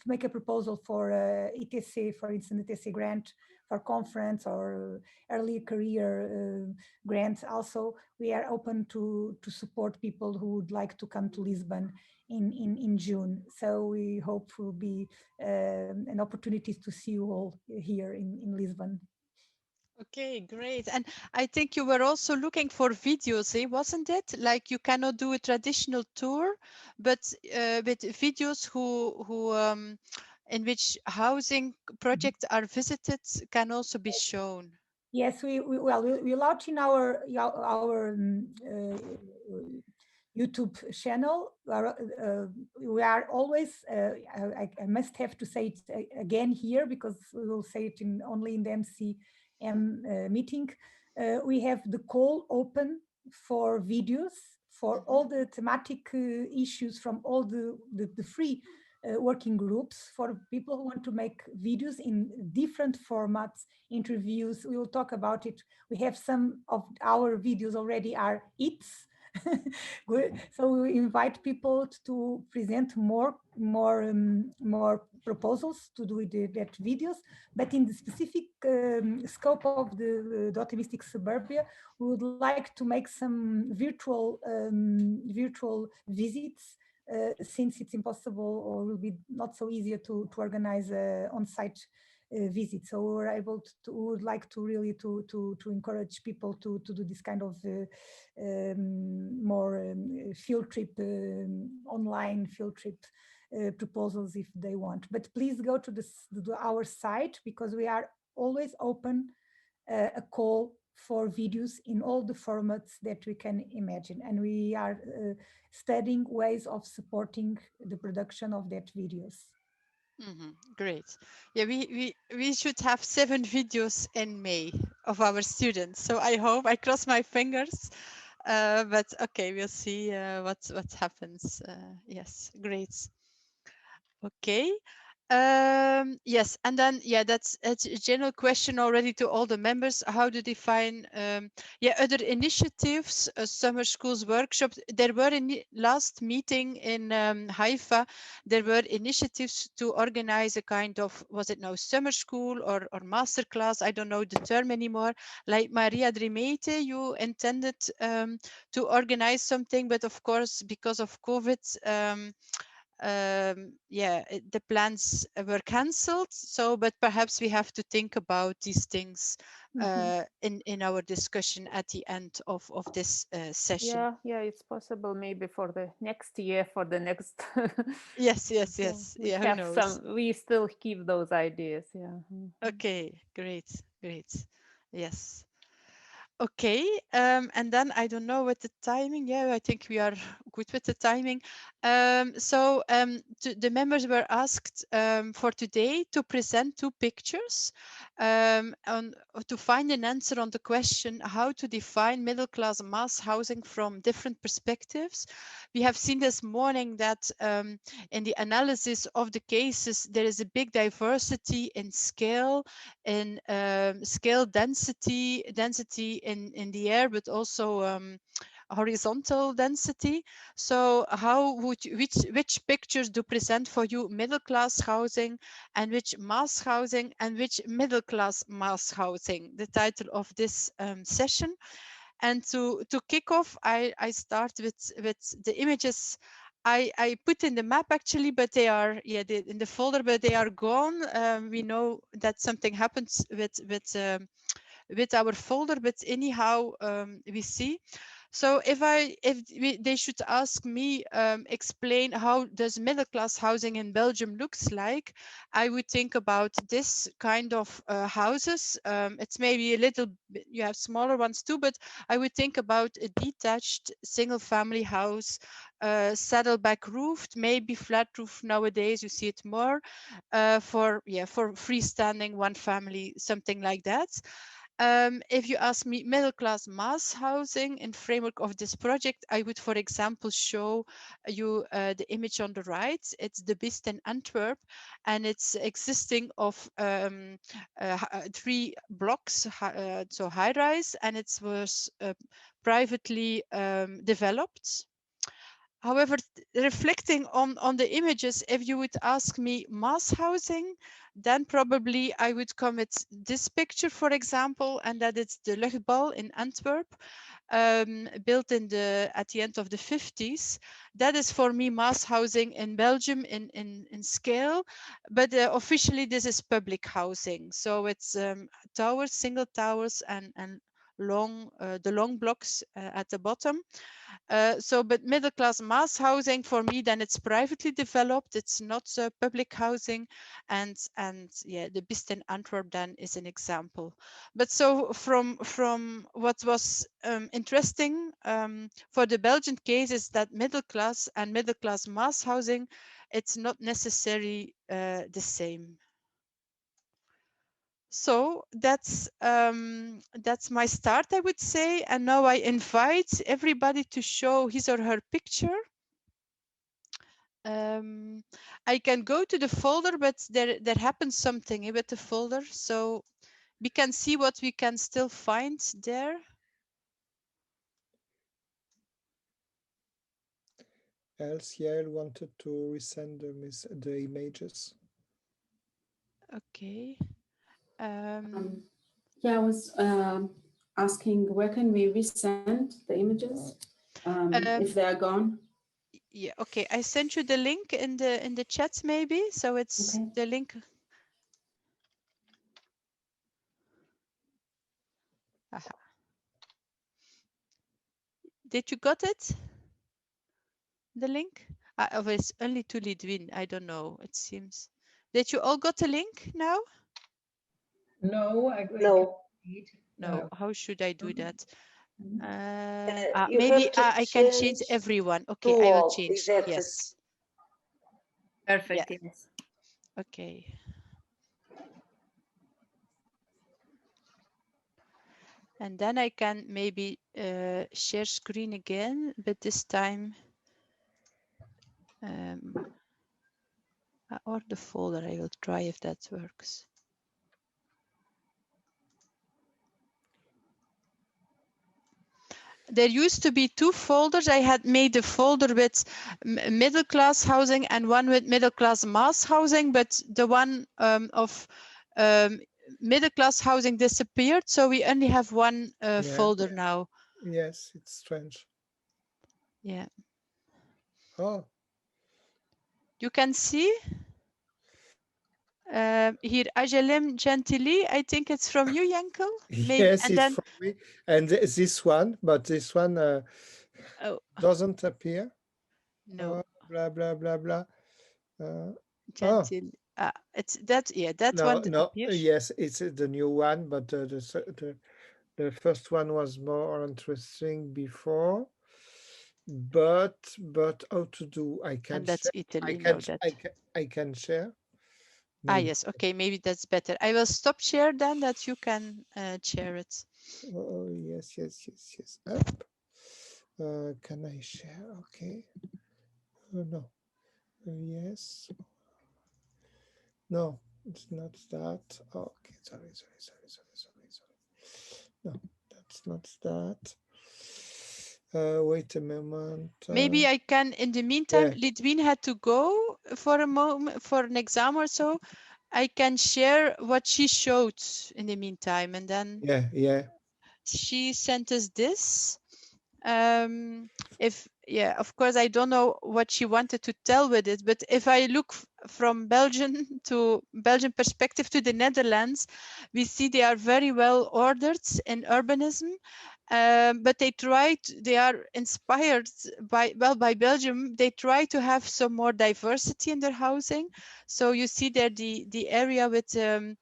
make a proposal for ETC, for instance, ETC grant for conference or early career grants. Also, we are open to support people who would like to come to Lisbon in June. So we hope will be an opportunity to see you all here in Lisbon. Okay, great. And I think you were also looking for videos, wasn't it? Like you cannot do a traditional tour, but with videos in which housing projects are visited can also be shown. Yes, we launch in our YouTube channel. We are always, I must have to say it again here, because we will say it only in the MCM meeting. We have the call open for videos for all the thematic issues from all the free working groups, for people who want to make videos in different formats, interviews. We will talk about it. We have some of our videos already are hits. Good. So we invite people to present more proposals to do that videos, but in the specific scope of the optimistic suburbia, we would like to make some virtual visits, since it's impossible or will be not so easier to organize on-site visit. So we were able to, we would like to really to encourage people to do this kind of more field trip, online field trip proposals if they want. But please go to our site, because we are always open a call for videos in all the formats that we can imagine, and we are studying ways of supporting the production of that videos. Great. Yeah, we should have 7 videos in May of our students. So I hope, I cross my fingers, but okay, we'll see what happens. Yes, great. Okay. Yes, and then that's a general question already to all the members. How do they find other initiatives, summer schools, workshops? There were in the last meeting in Haifa, there were initiatives to organize a kind of, was it now summer school or master class? I don't know the term anymore. Like Maria Drimete, you intended to organize something, but of course, because of COVID, the plans were cancelled. So, but perhaps we have to think about these things in our discussion at the end of this session. Yeah, it's possible maybe for the next year, for the next. Yes. We who have knows? we still keep those ideas. Yeah. Okay, great. Yes. Okay, and then I don't know what the timing. Yeah, I think we are good with the timing. The members were asked for today to present 2 pictures to find an answer on the question how to define middle-class mass housing from different perspectives. We have seen this morning that in the analysis of the cases, there is a big diversity in scale, in scale density in the air, but also horizontal density. So how would you, which pictures do present for you middle class housing, and which mass housing, and which middle class mass housing? The title of this session. And to kick off, I start with the images I put in the map actually, but they are in the folder, but they are gone. We know that something happens with our folder, but anyhow we see. So if they should ask me explain how does middle class housing in Belgium looks like, I would think about this kind of houses. It's maybe a little bit, you have smaller ones too, but I would think about a detached single family house, saddleback roofed, maybe flat roof nowadays, you see it more, for freestanding one family, something like that. If you ask me middle class mass housing in framework of this project, I would, for example, show you the image on the right. It's the Bist in Antwerp, and it's existing of 3 blocks, so high rise, and it was privately developed. However, reflecting on the images, if you would ask me mass housing, then probably I would come with this picture, for example, and that it's the Luchtbal in Antwerp, built at the end of the 50s. That is for me mass housing in Belgium in scale, but officially this is public housing. So it's towers, single towers, and long the long blocks at the bottom. But middle class mass housing for me, then it's privately developed. It's not public housing, and the Bist in Antwerp then is an example. But so from what was interesting for the Belgian case is that middle class and middle class mass housing, it's not necessarily the same. So that's my start, I would say. And now I invite everybody to show his or her picture. I can go to the folder, but there happens something with the folder. So we can see what we can still find there. else Yael wanted to resend the images. Okay. Yeah, I was asking where can we resend the images if they are gone? Yeah, okay. I sent you the link in the chat maybe. So it's okay. the link. Aha. Did you got it? The link? Oh, it's only to Lidwin. I don't know. It seems. Did you all got a link now? No, No. No. How should I do that? You Maybe have to I can change change everyone. to Okay, I will all. change. Exactly. Yes. Perfect. Yeah. Yes. Okay. And then I can maybe share screen again, but this time or the folder. I will try if that works. There used to be two folders. I had made a folder with middle class housing and one with middle class mass housing, but the one of middle class housing disappeared. So we only have one folder now. Yes, it's strange. Yeah. Oh. You can see here, Ajelem Gentili, I think it's from you, Yankel. Maybe, Yes, and it's then from me. And this one, but this one doesn't appear. No. Blah, blah, blah, blah. Gentil. It's that, yeah, that one appears. Yes, it's the new one, but the first one was more interesting before. But how to do? I can And that's share. Italy now. I can share. Maybe. Yes, okay, maybe that's better. I will stop share then that you can share it. Oh yes. Up. Can I share? Okay. Oh no. Yes. No, it's not that. Okay, sorry. No, that's not that. Wait a moment. Maybe I can, in the meantime, Lidwin had to go for a moment, for an exam or so. I can share what she showed in the meantime. And then she sent us this. Of course, I don't know what she wanted to tell with it, but if I look from Belgium to Belgian perspective to the Netherlands, we see they are very well ordered in urbanism. But they are inspired by Belgium. They try to have some more diversity in their housing. So you see there the area with the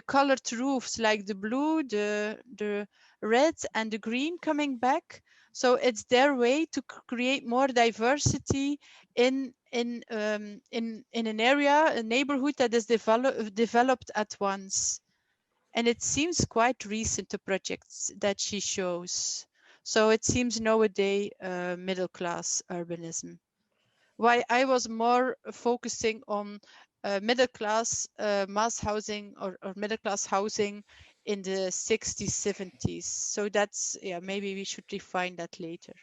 colored roofs, like the blue, the red and the green coming back. So it's their way to create more diversity in an area, a neighborhood that is developed at once. And it seems quite recent, the projects that she shows. So it seems nowadays middle class urbanism. Why I was more focusing on middle class mass housing or middle class housing in the 60s, 70s. So that's, yeah, maybe we should refine that later.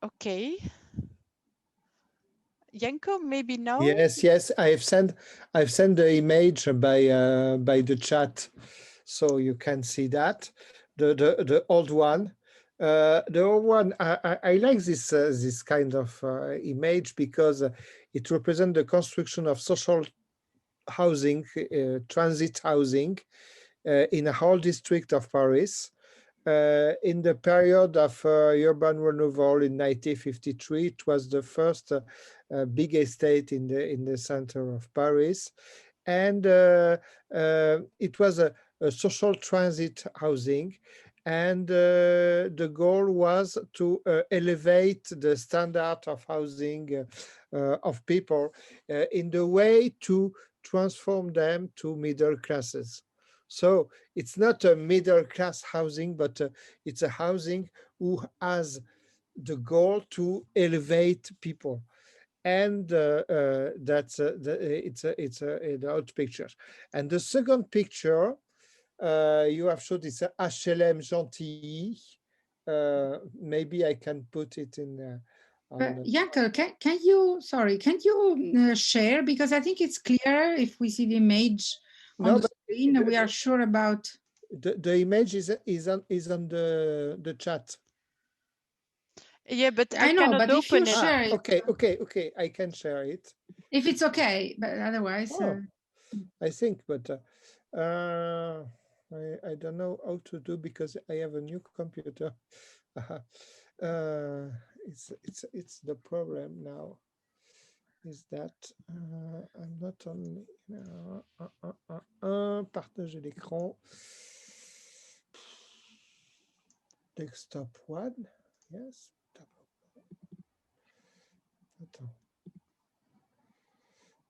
Okay. Jenko, maybe now? Yes. I've sent the image by the chat, so you can see that the old one. The old one, I like this kind of image because it represents the construction of social housing, transit housing in a whole district of Paris. In the period of urban renewal in 1953, it was the first big estate in the center of Paris, and it was a social transit housing, and the goal was to elevate the standard of housing of people in the way to transform them to middle classes. So it's not a middle class housing, but it's a housing who has the goal to elevate people. And that's it's the old picture. And the second picture you have showed is HLM Gentilly. Maybe I can put it in Janko, can you share, because I think it's clearer if we see the image on the screen. We are sure about the image is on the chat. Yeah, but I know, cannot but if you open it. share it, Okay, I can share it. if it's okay, but otherwise, I think, but I don't know how to do because I have a new computer. It's the problem now. Is that I'm not only partager l'écran. Desktop one, yes.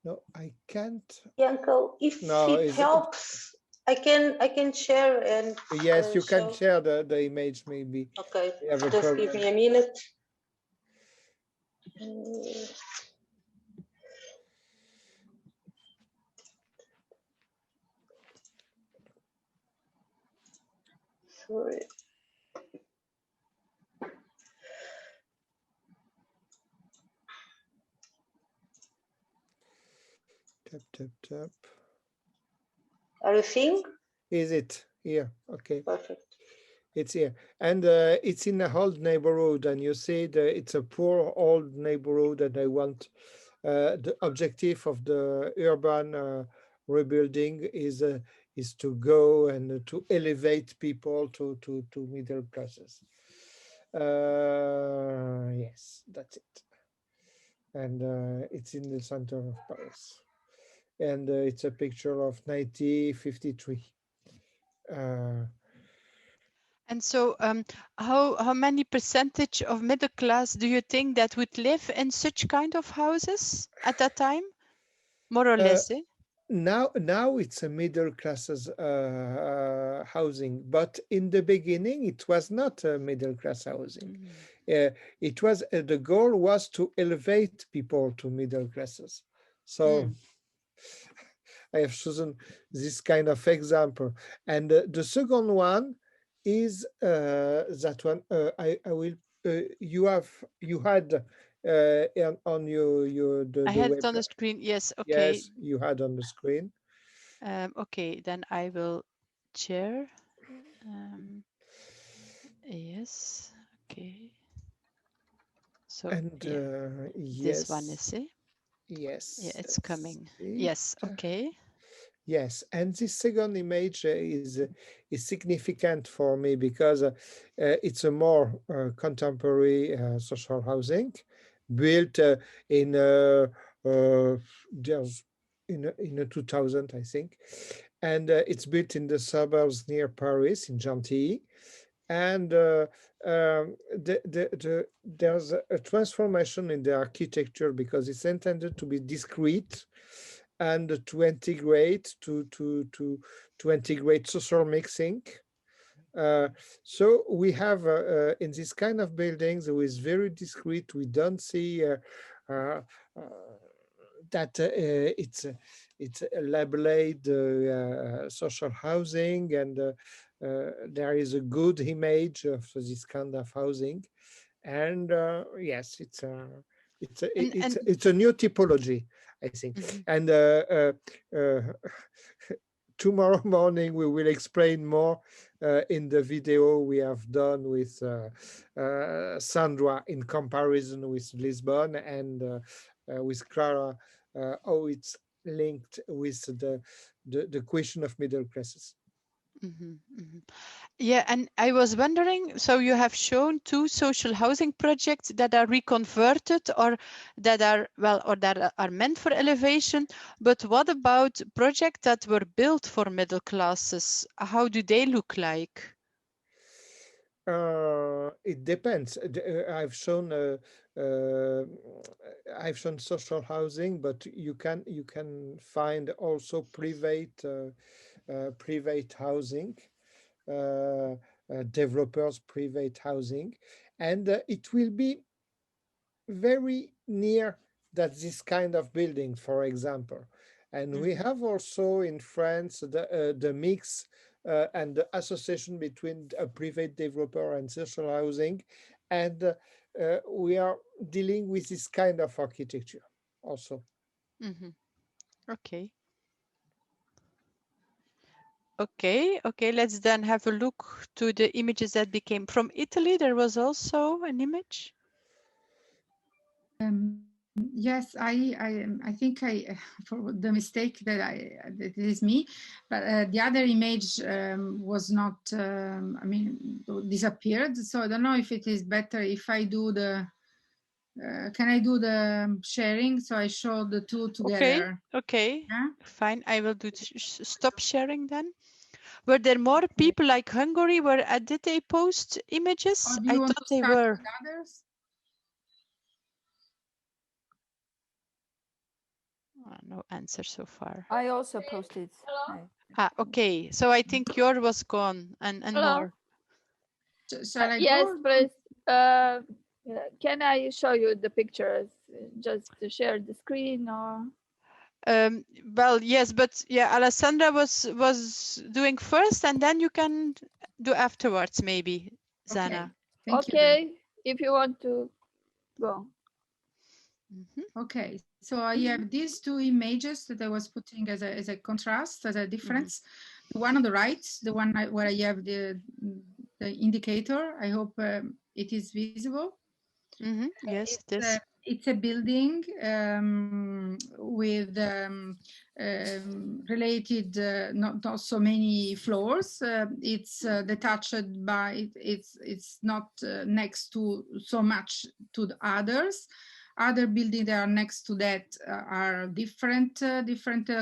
No, I can't. Janko, if it helps, I can share and yes, you can share the image maybe. Okay, just give me a minute. Sorry. Tap. Are you seeing? Is it here? Okay. Perfect. It's here, and it's in a old neighborhood, and you see it's a poor old neighborhood, and I want the objective of the urban rebuilding is to go and to elevate people to middle classes. Yes, that's it, and it's in the center of Paris, and it's a picture of 1953. And so how many percentage of middle class do you think that would live in such kind of houses at that time? More or less, eh? Now it's a middle classes housing, but in the beginning it was not a middle class housing. It was the goal was to elevate people to middle classes. So I have chosen this kind of example, and the second one is that one. I will. You had on your I had web. it on the screen. Yes. Okay. Yes, you had on the screen. Okay, then I will share. Yes. Okay. So and yes, this one is it. Yes. Yeah, it's coming. Yes. Okay. Yes, and this second image is significant for me because it's a more contemporary social housing built in there's in a 2000, I think, and it's built in the suburbs near Paris in Gentilly, and there's a transformation in the architecture because it's intended to be discrete and to integrate to integrate social mixing. So we have in this kind of buildings who is very discrete. We don't see that it's labeled social housing, and there is a good image of this kind of housing, and yes, it's a new typology, I think. And tomorrow morning we will explain more in the video we have done with Sandra in comparison with Lisbon, and with Clara, how it's linked with the question of middle classes. Yeah, and I was wondering, so you have shown 2 social housing projects that are reconverted or that are, well, or that are meant for elevation, but what about projects that were built for middle classes? How do they look like? It depends. I've shown social housing, but you can find also private housing, developers private housing, and it will be very near that this kind of building, for example. And we have also in France the mix and the association between a private developer and social housing, and we are dealing with this kind of architecture also. Okay. Okay, let's then have a look to the images that became from Italy. There was also an image. Yes, I think for the mistake that it is me, but the other image was not, I mean, disappeared. So I don't know if it is better if I do the, can I do the sharing? So I show the two together. Okay, yeah? Fine. I will do stop sharing then. Were there more people like Hungary? Did they post images? Or do you want thought to they start were. with others? No answer so far. I also posted. Okay. So I think yours was gone and more. Shall I yes, go? please. Can I show you the pictures? Just to share the screen or? Well, yes, but yeah, Alessandra was doing first, and then you can do afterwards, maybe, Zana. Okay, if you want to go. Okay, so I have these two images that I was putting as a contrast, as a difference. The one on the right, the one where I have the indicator. I hope it is visible. Yes, it is. It's a building with related not so many floors. It's detached by it's not next to so much to the others. Other buildings that are next to that are different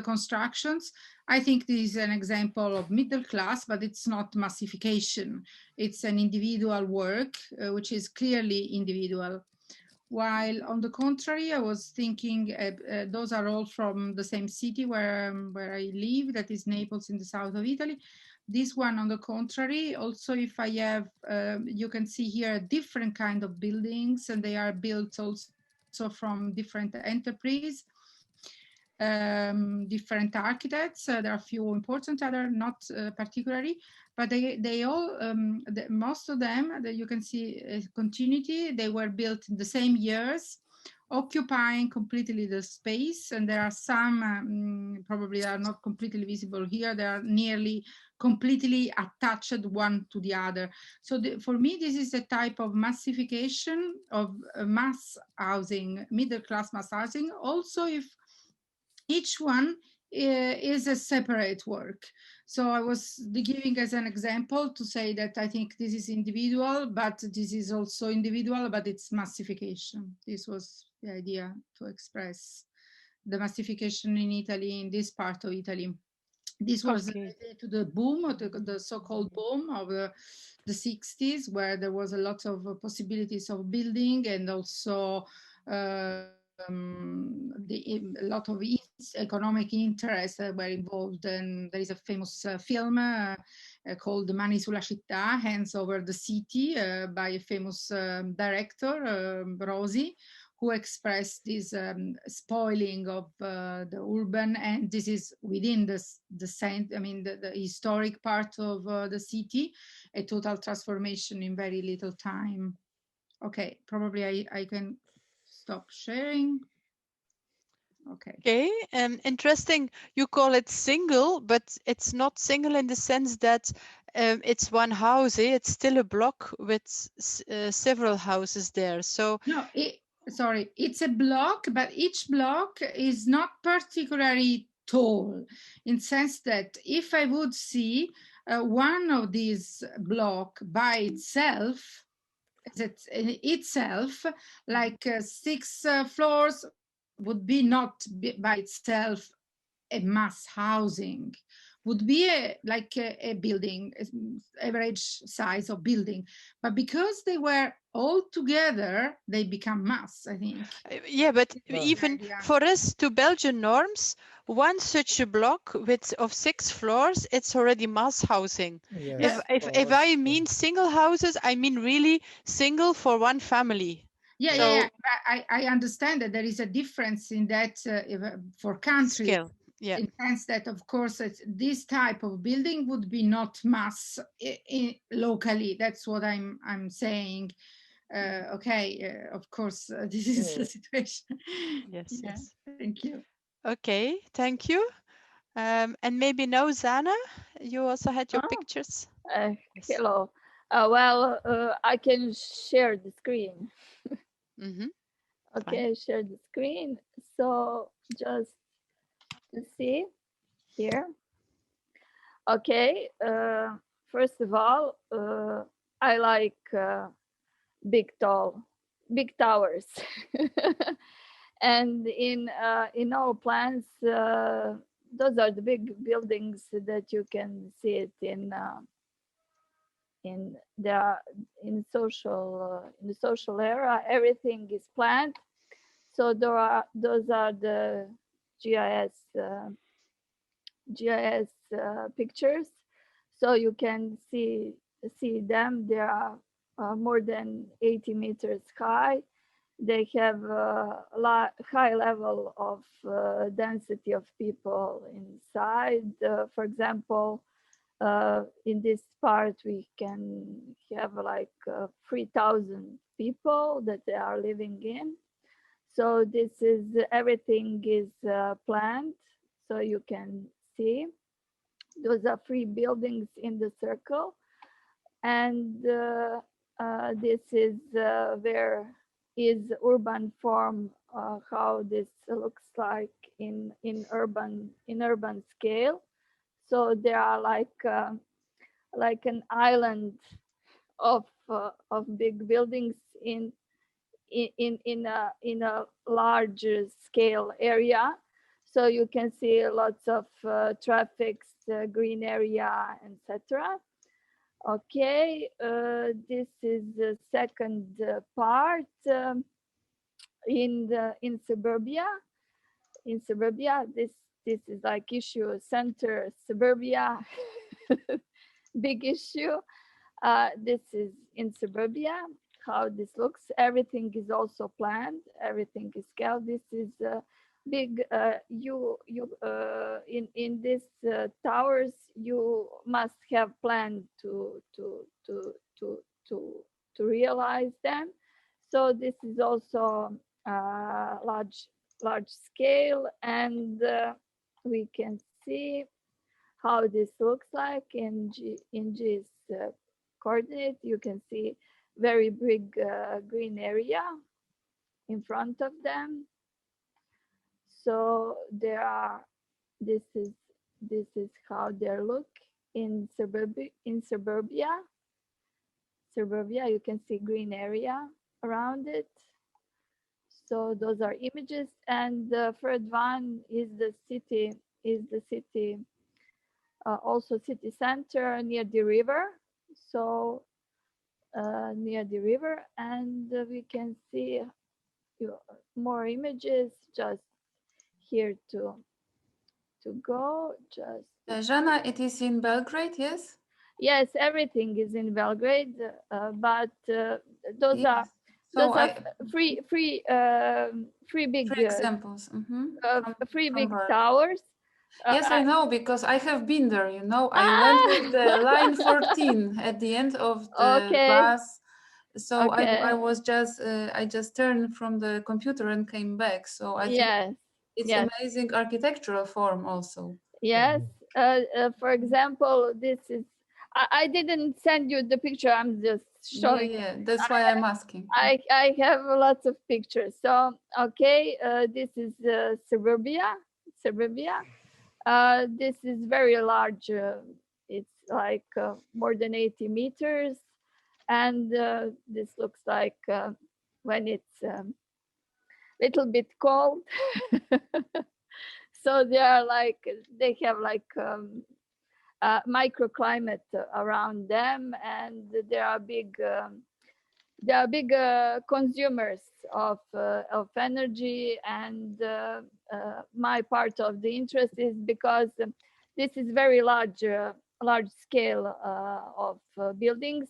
constructions. I think this is an example of middle class, but it's not massification. It's an individual work, which is clearly individual. While on the contrary, I was thinking those are all from the same city where I live, that is Naples in the south of Italy. This one, on the contrary, also if I have, you can see here different kind of buildings, and they are built also from different enterprise, different architects. There are a few important, other not particularly, but they all, most of them, that you can see continuity, they were built in the same years, occupying completely the space. And there are some probably are not completely visible here. They are nearly completely attached one to the other. So for me, this is a type of massification of mass housing, middle class mass housing. Also, if each one is a separate work. So I was giving as an example to say that I think this is individual, but this is also individual, but it's massification. This was the idea to express the massification in Italy, in this part of Italy. This was related to the boom, or the so-called boom of the 60s, where there was a lot of possibilities of building, and also a lot of economic interests were involved. And there is a famous film called Mani sulla città, Hands Over the City, by a famous director, Rosi, who expressed this spoiling of the urban, and this is within the historic part of the city, a total transformation in very little time. Okay, probably I can stop sharing. Okay, interesting. You call it single, but it's not single in the sense that it's one house. It's still a block with several houses there. So no, sorry, it's a block, but each block is not particularly tall, in the sense that if I would see one of these block by itself, like 6 floors, would be not by itself a mass housing, would be like a building, average size of building. But because they were all together, they become mass, I think. Yeah, but even for us, to Belgian norms, one such a block of 6 floors, it's already mass housing. Yes, if I mean single houses, I mean really single for one family. Yeah. I understand that there is a difference in that for countries. Scale. Yeah. In the sense that, of course, this type of building would be not mass locally. That's what I'm saying. okay, of course, this is the situation. Yes, Yeah, yes. thank you. Okay, thank you. And maybe now, Zana, you also had your pictures. Yes. Hello. Well, I can share the screen. Okay, share the screen. So just to see here. Okay, first of all, I like big towers. And in our plans, those are the big buildings that you can see it in the social era. Everything is planned. So those are the GIS pictures. So you can see them. They are more than 80 meters high. They have a high level of density of people inside. For example, in this part, we can have like 3,000 people that they are living in. So this is, everything is planned. So you can see those are 3 buildings in the circle. And this is where is urban form, how this looks like in urban scale. So there are like an island of big buildings in a large scale area. So you can see lots of traffic, green area, etc. Okay, this is the second part in suburbia. In suburbia, this is like issue center suburbia, big issue. This is in suburbia, how this looks. Everything is also planned. Everything is scaled. This is big. In these towers, you must have planned to realize them. So this is also large scale, and we can see how this looks like in G's coordinate. You can see very big green area in front of them. So there are, this is how they look in suburbia. Suburbia, you can see green area around it. So those are images. And the third one is the city, also city center near the river. So near the river, and we can see more images just here to go. Just Jana, it is in Belgrade, yes? Yes, everything is in Belgrade, but those are three big examples. Three big towers. Yes, I know, because I have been there, you know. I went with the line 14 at the end of the bus. So I was just, I just turned from the computer and came back. So I think it's amazing architectural form also. Yes, for example, this is, I didn't send you the picture, I'm just showing. Yeah, that's why I'm asking. I have lots of pictures. So, okay, this is suburbia. This is very large. It's like more than 80 meters. And this looks like when it's little bit cold. So they are like, they have like microclimate around them, and there are big consumers of energy. And my part of the interest is because this is very large scale of buildings,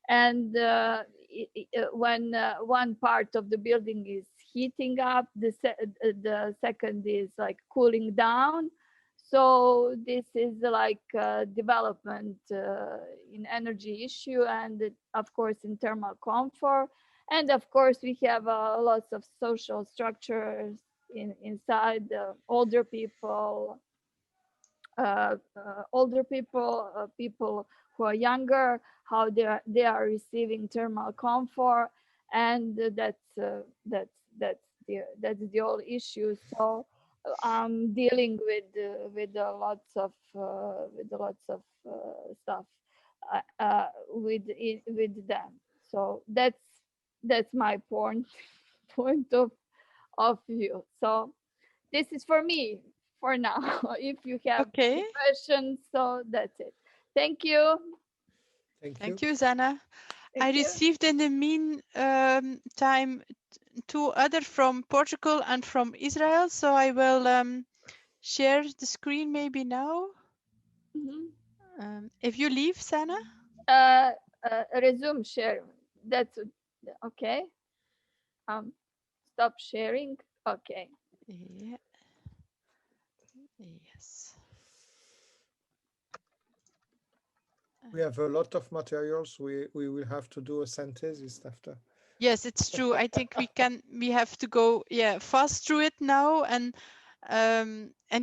and when one part of the building is heating up, the second is like cooling down. So this is like development in energy issue, and of course in thermal comfort. And of course, we have lots of social structures inside older people, people who are younger, how they are receiving thermal comfort, and that's the whole issue. So I'm dealing with lots of stuff with them. So that's my point of view. So this is for me for now. If you have any questions, so that's it. Thank you. Thank you, Zana. I received in the meantime 2 other from Portugal and from Israel, so I will share the screen maybe now. If you leave, Zana. Resume share. That's okay. Stop sharing. Okay. Yeah. Yes. We have a lot of materials. We will have to do a synthesis after. Yes, it's true. I think we have to go fast through it now and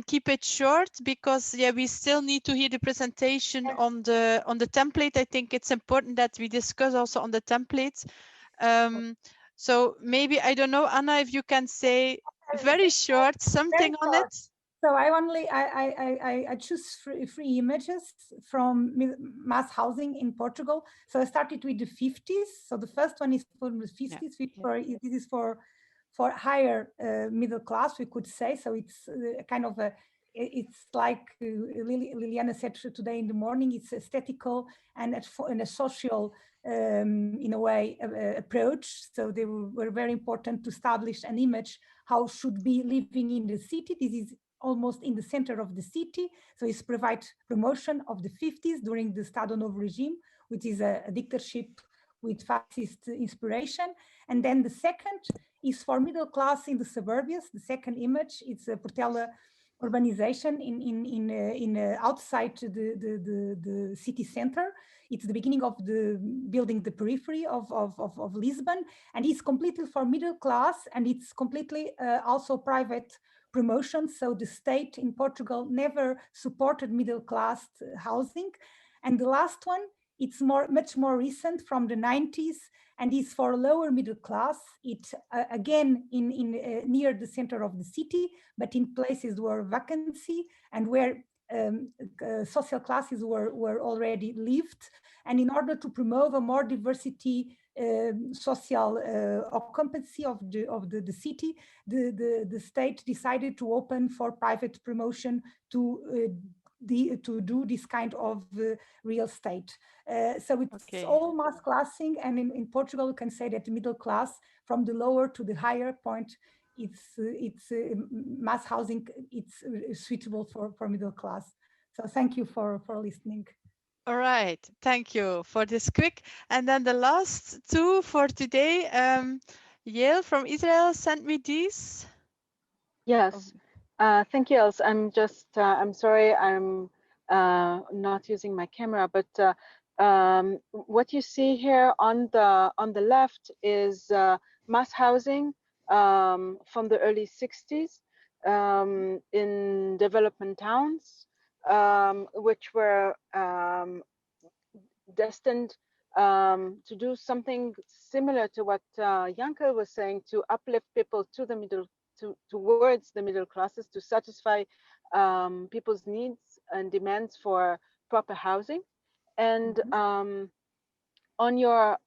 keep it short, because we still need to hear the presentation on the template. I think it's important that we discuss also on the templates. So maybe, I don't know, Anna, if you can say very short something on it. So I choose three images from mass housing in Portugal. So I started with the 50s. So the first one is from the 50s. This is for higher middle class, we could say. So it's kind of it's like Liliana said today in the morning, it's aesthetical and a social, in a way, approach. So they were very important to establish an image, how should be living in the city. This is almost in the center of the city. So it's provide promotion of the 50s during the Estado Novo regime, which is a dictatorship with fascist inspiration. And then the second is for middle class in the suburbs. The second image, it's a Portela urbanization in outside the city center. It's the beginning of the building the periphery of Lisbon, and it's completely for middle class, and it's completely also private promotion. So the state in Portugal never supported middle class housing. And the last one, it's much more recent, from the 90s, and is for lower middle class. It again in near the center of the city, but in places where vacancy and where social classes were already lived. And in order to promote a more diversity, social occupancy of the city, the state decided to open for private promotion to do this kind of real estate. So it's all mass classing, and in Portugal, you can say that the middle class, from the lower to the higher point, it's mass housing. It's suitable for middle class. So thank you for listening. All right, thank you for this quick. And then the last 2 for today, Yael from Israel sent me these. Yes, thank you, Els. I'm just, I'm sorry, I'm not using my camera, but what you see here on the left is mass housing from the early 60s in development towns, which were destined to do something similar to what Jankel was saying, to uplift people to the middle, towards the middle classes, to satisfy people's needs and demands for proper housing. And on your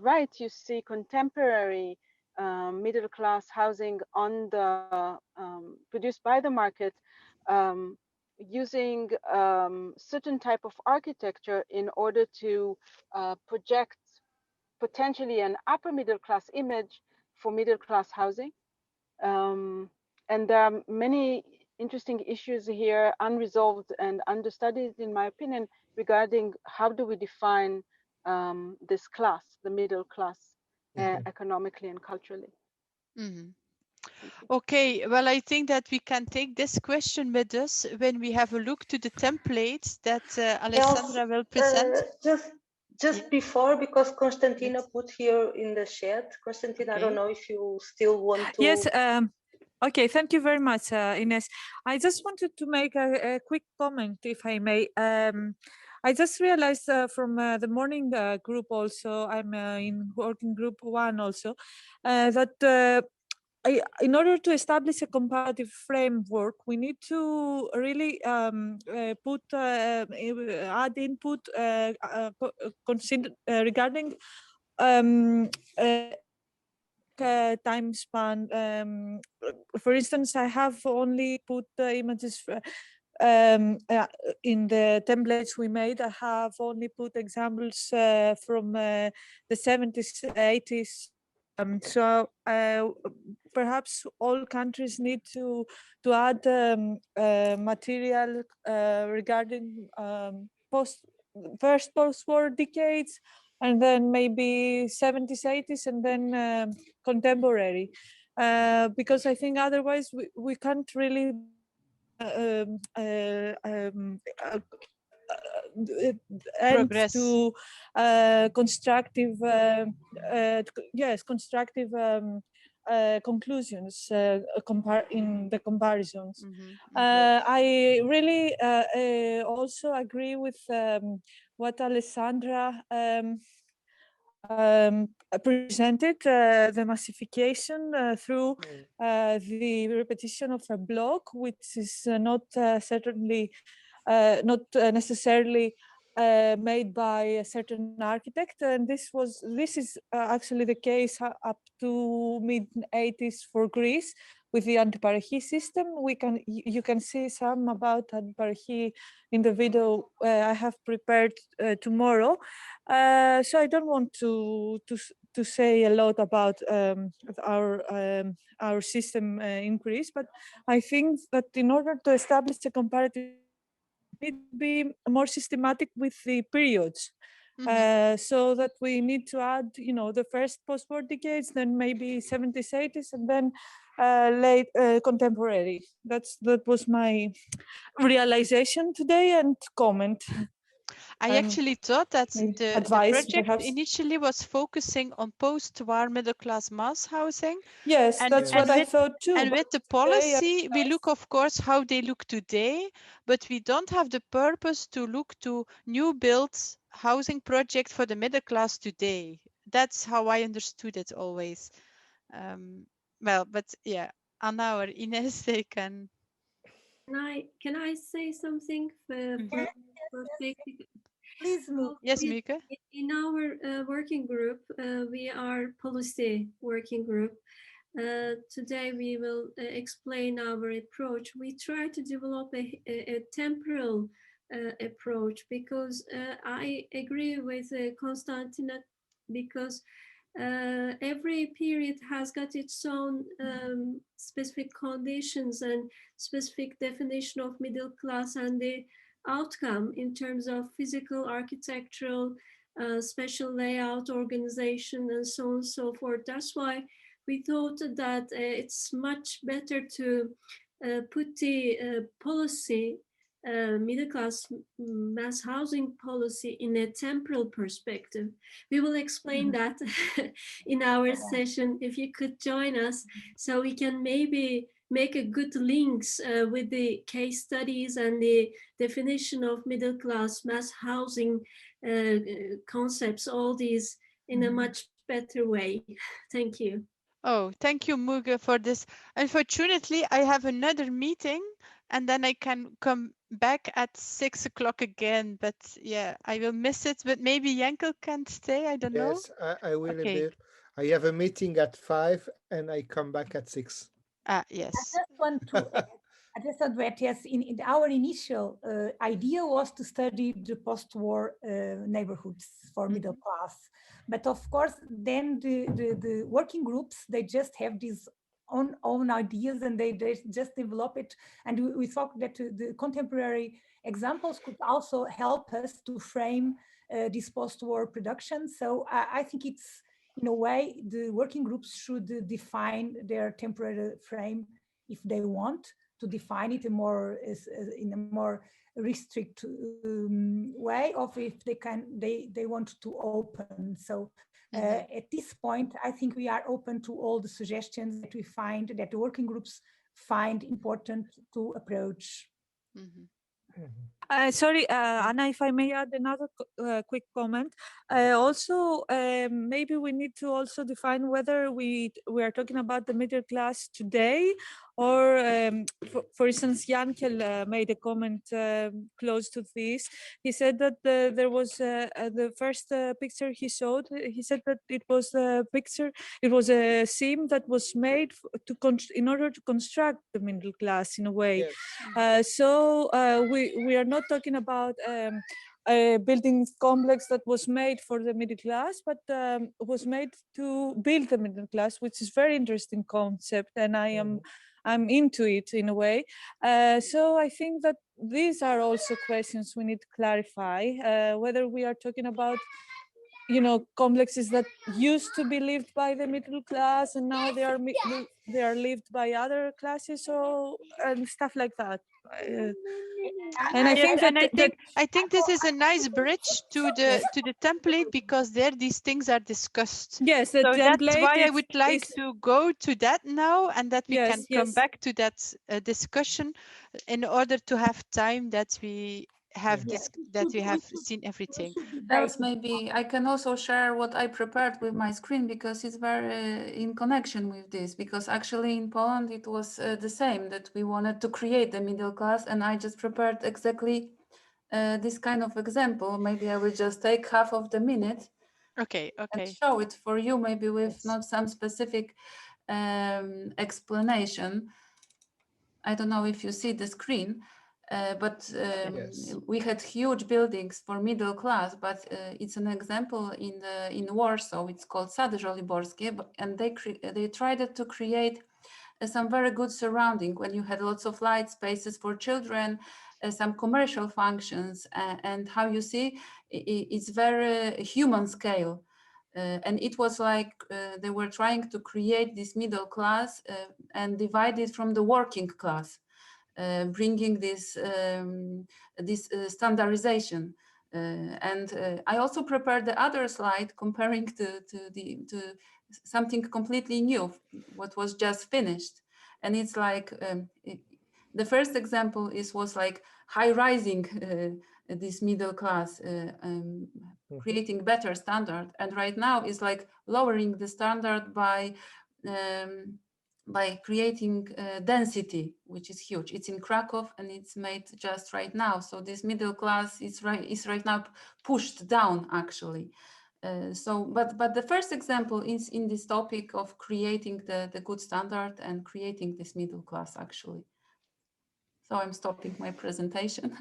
right, you see contemporary middle class housing on the produced by the market, using certain type of architecture in order to project potentially an upper middle class image for middle class housing. And there are many interesting issues here, unresolved and understudied, in my opinion, regarding how do we define this class, the middle class, economically and culturally. Okay, well, I think that we can take this question with us when we have a look to the templates that Alessandra will present. just before, because Constantina put here in the chat. Constantina, I don't know if you still want to. Yes. Okay, thank you very much, Ines. I just wanted to make a quick comment, if I may. I just realized from the morning group also, I'm in working group 1 also, that in order to establish a comparative framework, we need to really add input regarding time span. For instance, I have only put the images in the templates we made. I have only put examples from the 70s, 80s. So perhaps all countries need to add material regarding first post-war decades, and then maybe 70s, 80s, and then contemporary, because I think otherwise we can't really end to constructive, constructive conclusions in the comparisons. I really also agree with what Alessandra presented, the massification through the repetition of a block, which is not certainly not necessarily made by a certain architect, and this is actually the case up to mid 80s for Greece with the antiparachie system. You can see some about antiparachie in the video I have prepared tomorrow. So I don't want to say a lot about our system in Greece, but I think that in order to establish a comparative, need to be more systematic with the periods. So that we need to add, the first post-war decades, then maybe 70s, 80s, and then late contemporary. That was my realization today and comment. I actually thought that the project perhaps initially was focusing on post-war middle-class mass housing. Yes, that's what I thought too. And with the policy, we look, of course, how they look today, but we don't have the purpose to look to new builds housing project for the middle class today. That's how I understood it always. Well, but yeah, Anna or Ines, they can. Can I say something for Please, Mook. Yes, Mika. In our working group, we are policy working group. Today we will explain our approach. We try to develop a temporal approach, because I agree with Constantina, because every period has got its own specific conditions and specific definition of middle class, and the outcome in terms of physical, architectural, special layout, organization, and so on and so forth. That's why we thought that it's much better to put the policy, middle class mass housing policy, in a temporal perspective. We will explain that in our session, if you could join us, so we can maybe make a good links with the case studies and the definition of middle class mass housing concepts, all these in a much better way. Thank you. Oh, thank you, Muga, for this. Unfortunately, I have another meeting, and then I can come back at 6 o'clock again. But yeah, I will miss it. But maybe Jankel can stay. I don't know. Yes, I will a bit. I have a meeting at 5, and I come back at 6. Yes. I just want to add that, yes, in our initial idea was to study the post-war neighborhoods for middle class. But of course, then the working groups, they just have these own ideas, and they just develop it. And we thought that the contemporary examples could also help us to frame this post-war production. So I think it's, in a way, the working groups should define their temporary frame if they want to define it in a more restrict way, or if they want to open. So at this point, I think we are open to all the suggestions that we find, that the working groups find important to approach. Sorry, Anna, if I may add another quick comment. Also, maybe we need to also define whether we are talking about the middle class today, or, for instance, Jankel made a comment close to this. He said that there was the first picture he showed. He said that it was a picture, it was a sim that was made in order to construct the middle class in a way. Yes. So we are not talking about a building complex that was made for the middle class, but was made to build the middle class, which is very interesting concept, and I'm into it in a way. So I think that these are also questions we need to clarify, whether we are talking about, you know, complexes that used to be lived by the middle class and now they are lived by other classes, or and stuff like that. And I think I think this is a nice bridge to the template, because there these things are discussed. Yes, so that's why I would like to go to that now, and that we can come back to that discussion in order to have time that we have that we have seen everything. Else, maybe I can also share what I prepared with my screen, because it's very in connection with this, because actually in Poland it was the same, that we wanted to create the middle class, and I just prepared exactly this kind of example. Maybe I will just take half of the minute and show it for you, maybe with not some specific explanation. I don't know if you see the screen. But we had huge buildings for middle class, but it's an example in Warsaw. It's called Sady Żoliborskie, and they tried to create some very good surrounding, when you had lots of light spaces for children, some commercial functions, and how you see it's very human scale. And it was like they were trying to create this middle class and divide it from the working class. Bringing this standardization, and I also prepared the other slide comparing to something completely new, what was just finished, and it's like the first example was like high rising this middle class, creating better standard, and right now is like lowering the standard by creating density, which is huge. It's in Krakow and it's made just right now. So this middle class is right now pushed down actually. But the first example is in this topic of creating the good standard and creating this middle class actually. So I'm stopping my presentation.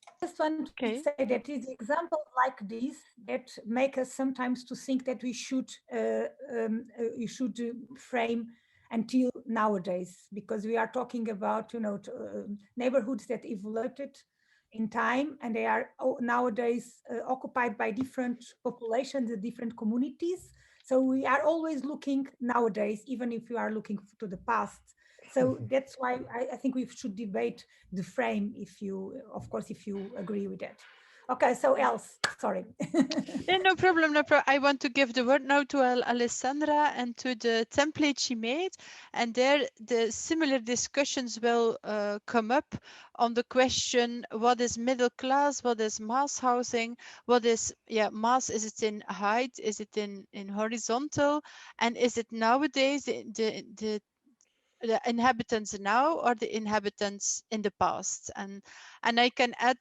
I just want to say that it's examples like this that make us sometimes to think that we should frame until nowadays, because we are talking about, you know, neighborhoods that evolved in time, and they are nowadays occupied by different populations and different communities. So we are always looking nowadays, even if we are looking to the past. So that's why I think we should debate the frame, of course, if you agree with that. Okay, so else, sorry. Yeah, no problem, no problem. I want to give the word now to Alessandra and to the template she made. And there, the similar discussions will come up on the question, what is middle class? What is mass housing? What is, mass? Is it in height? Is it in horizontal? And is it nowadays the inhabitants now or the inhabitants in the past? And I can add,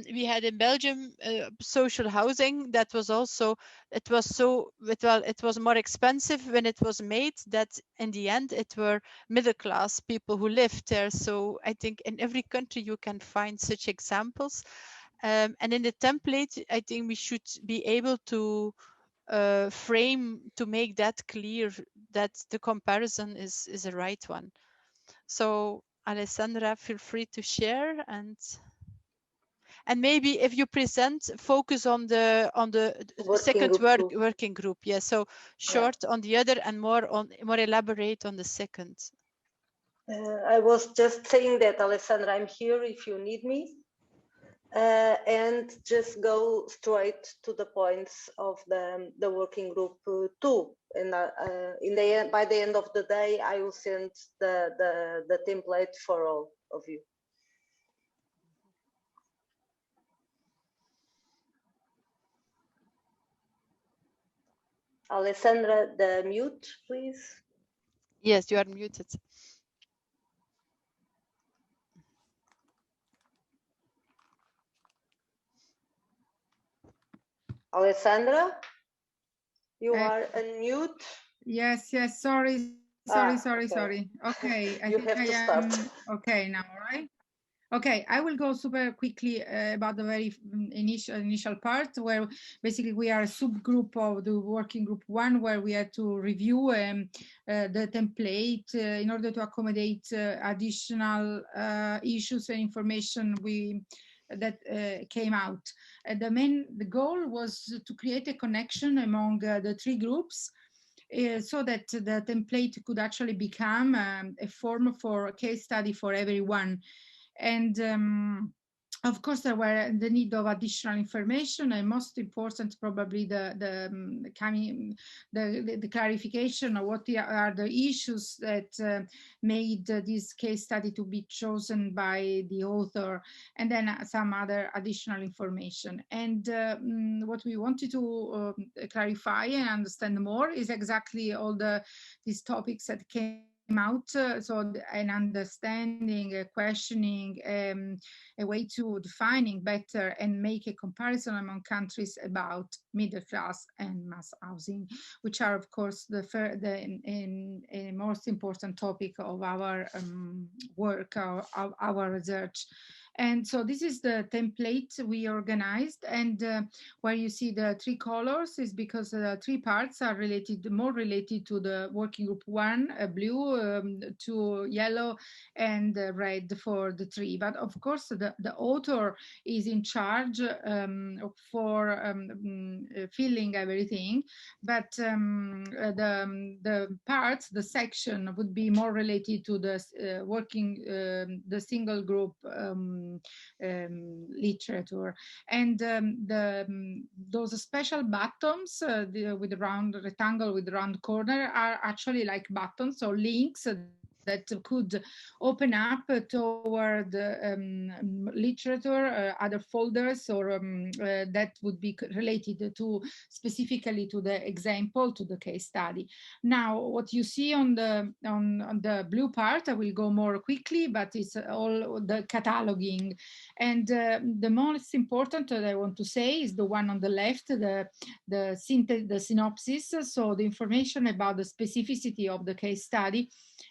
we had in Belgium social housing that was also, it was more expensive when it was made, that in the end it were middle class people who lived there. So I think in every country you can find such examples, and in the template I think we should be able to frame to make that clear, that the comparison is the right one. So Alessandra, feel free to share, and And maybe if you present, focus on the second working group. Yeah, so short on the other and more elaborate on the second. I was just saying that, Alessandra, I'm here if you need me. And just go straight to the points of the working group 2. And by the end of the day, I will send the template for all of you. Alessandra, the mute, please. Yes, you are muted. Alessandra, you are unmute. Yes, sorry. Okay, I you think have to start. Okay now, right? Okay, I will go super quickly about the very initial part, where basically we are a subgroup of the working group 1, where we had to review the template in order to accommodate additional issues and information that came out. The goal was to create a connection among the 3 groups, so that the template could actually become a form for a case study for everyone. And of course, there were the need of additional information, and most important, probably the clarification of what are the issues that made this case study to be chosen by the author, and then some other additional information. And what we wanted to clarify and understand more is exactly all these topics that came out, so an understanding, a questioning, a way to defining better and make a comparison among countries about middle class and mass housing, which are of course the most important topic of our work, our research. And so this is the template we organized, and where you see the 3 colors is because the 3 parts are more related to the working group 1, blue, 2 yellow, and red for the 3. But of course, the author is in charge for filling everything. But the parts, the section would be more related to the the single group literature. And those special buttons with the round rectangle with the round corner are actually like buttons or links that could open up toward literature, other folders, or that would be related to specifically to the example, to the case study. Now, what you see on the blue part, I will go more quickly, but it's all the cataloging. And the most important that I want to say is the one on the left, the synopsis, so the information about the specificity of the case study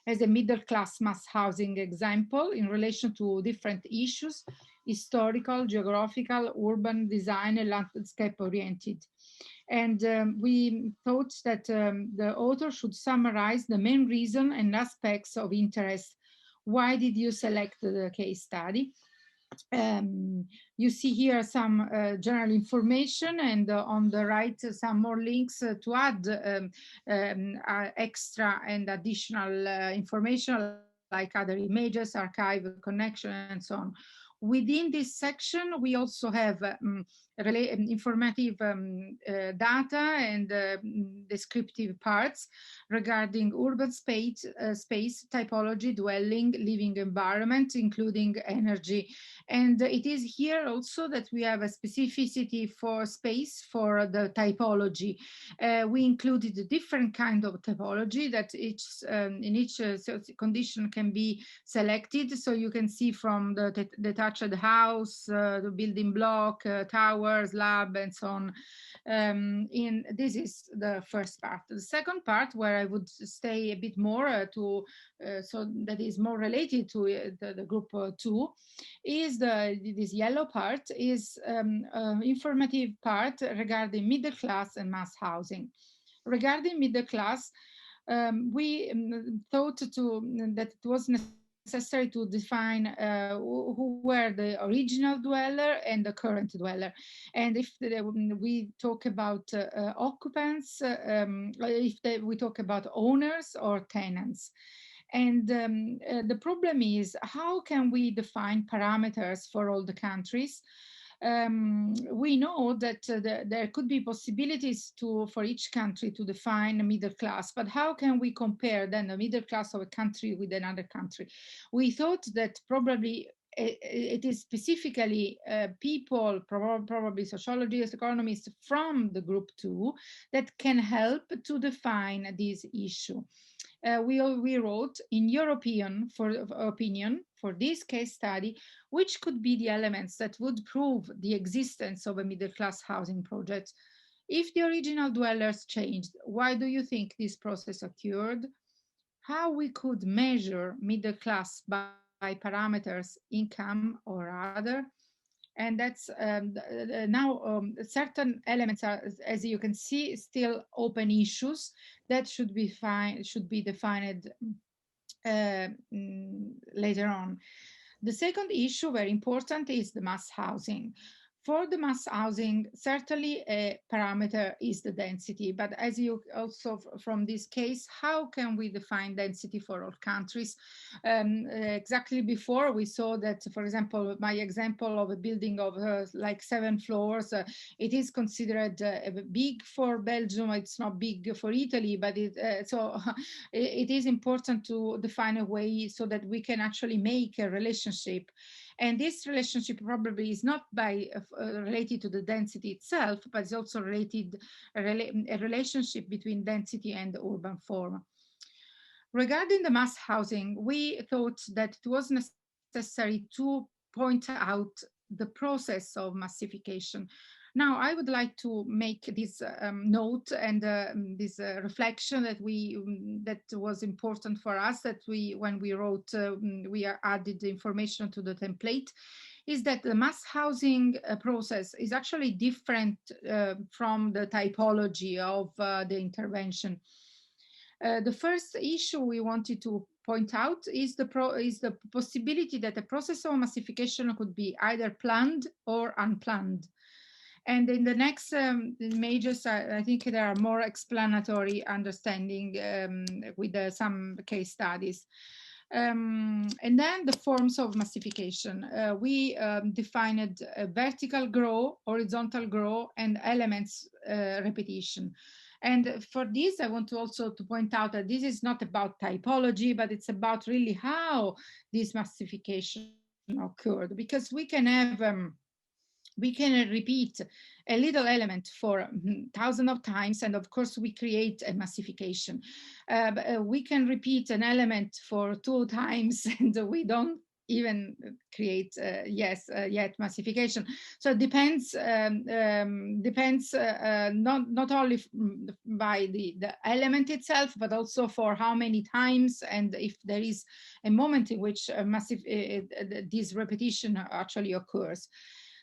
as a middle-class mass housing example in relation to different issues, historical, geographical, urban, design, and landscape-oriented. And we thought that the author should summarize the main reason and aspects of interest. Why did you select the case study? You see here some general information, and on the right some more links to add extra and additional information, like other images, archive, connection, and so on. Within this section, we also have informative data and descriptive parts regarding urban space, typology, dwelling, living environment, including energy. And it is here also that we have a specificity for space for the typology. We included a different kind of typology that in each condition can be selected. So you can see from the detached house, the building block, tower, slab, and so on. This is the first part. The second part, where I would stay a bit more so that is more related to the group 2, is this yellow part is informative part regarding middle class and mass housing. Regarding middle class, we thought that it was necessary necessary to define who were the original dweller and the current dweller. And if we talk about occupants, we talk about owners or tenants. And the problem is, how can we define parameters for all the countries? We know that there could be possibilities for each country to define a middle class, but how can we compare then the middle class of a country with another country? We thought that probably it is specifically people, probably sociologists, economists from the group 2 that can help to define this issue. We wrote in European opinion for this case study, which could be the elements that would prove the existence of a middle class housing project. If the original dwellers changed, why do you think this process occurred? How we could measure middle class by parameters, income or other? And that's now certain elements are, as you can see, still open issues that should be defined later on. The second issue, very important, is the mass housing. For the mass housing, certainly a parameter is the density, but as you also from this case, how can we define density for all countries? Exactly before we saw that, for example, my example of a building of like 7 floors, it is considered big for Belgium, it's not big for Italy, but it is important to define a way so that we can actually make a relationship. And this relationship probably is not related to the density itself, but it's also related a relationship between density and the urban form. Regarding the mass housing, we thought that it was necessary to point out the process of massification. Now, I would like to make this note and this reflection that was important for us, that when we wrote, we added the information to the template, is that the mass housing process is actually different from the typology of the intervention. The first issue we wanted to point out is the possibility that the process of massification could be either planned or unplanned. And in the next images, I think there are more explanatory understanding with some case studies. And then the forms of massification. We defined a vertical grow, horizontal grow, and elements repetition. And for this, I want to also point out that this is not about typology, but it's about really how this massification occurred, because we can have we can repeat a little element for thousands of times, and of course we create a massification. We can repeat an element for 2 times and we don't even create yet massification. So it depends not only by the element itself, but also for how many times, and if there is a moment in which this repetition actually occurs.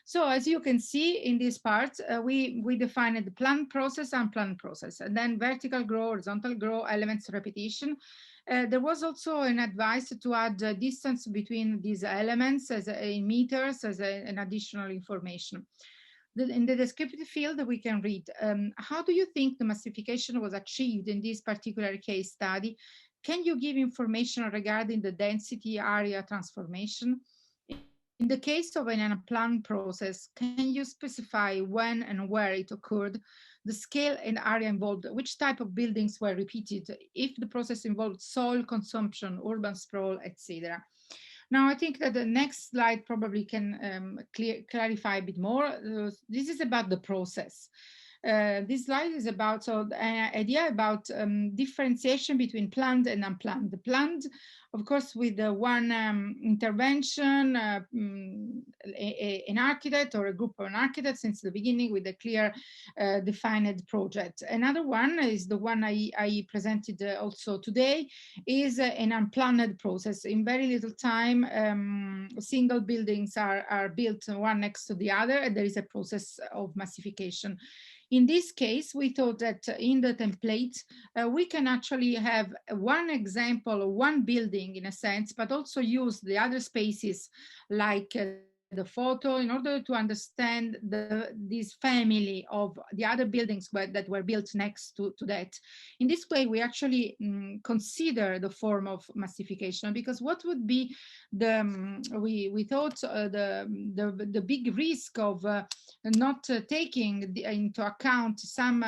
So as you can see in this part, we defined the planned process, unplanned process, and then vertical grow, horizontal grow, elements repetition. There was also an advice to add distance between these elements in meters as an additional information. In the descriptive field, we can read, how do you think the massification was achieved in this particular case study? Can you give information regarding the density area transformation? In the case of an unplanned process, can you specify when and where it occurred, the scale and area involved, which type of buildings were repeated, if the process involved soil consumption, urban sprawl, etc.? Now, I think that the next slide probably can clarify a bit more. This is about the process. This slide is about an idea about differentiation between planned and unplanned. The planned, of course, with one intervention, an architect or a group of an architect since the beginning with a clear defined project. Another one is the one I presented also today, is an unplanned process. In very little time, single buildings are built one next to the other, and there is a process of massification. In this case, we thought that in the template, we can actually have one example of one building in a sense, but also use the other spaces like the photo in order to understand this family of the other buildings that were built next to that. In this way, we actually consider the form of massification, because what would be we thought the big risk of not taking into account some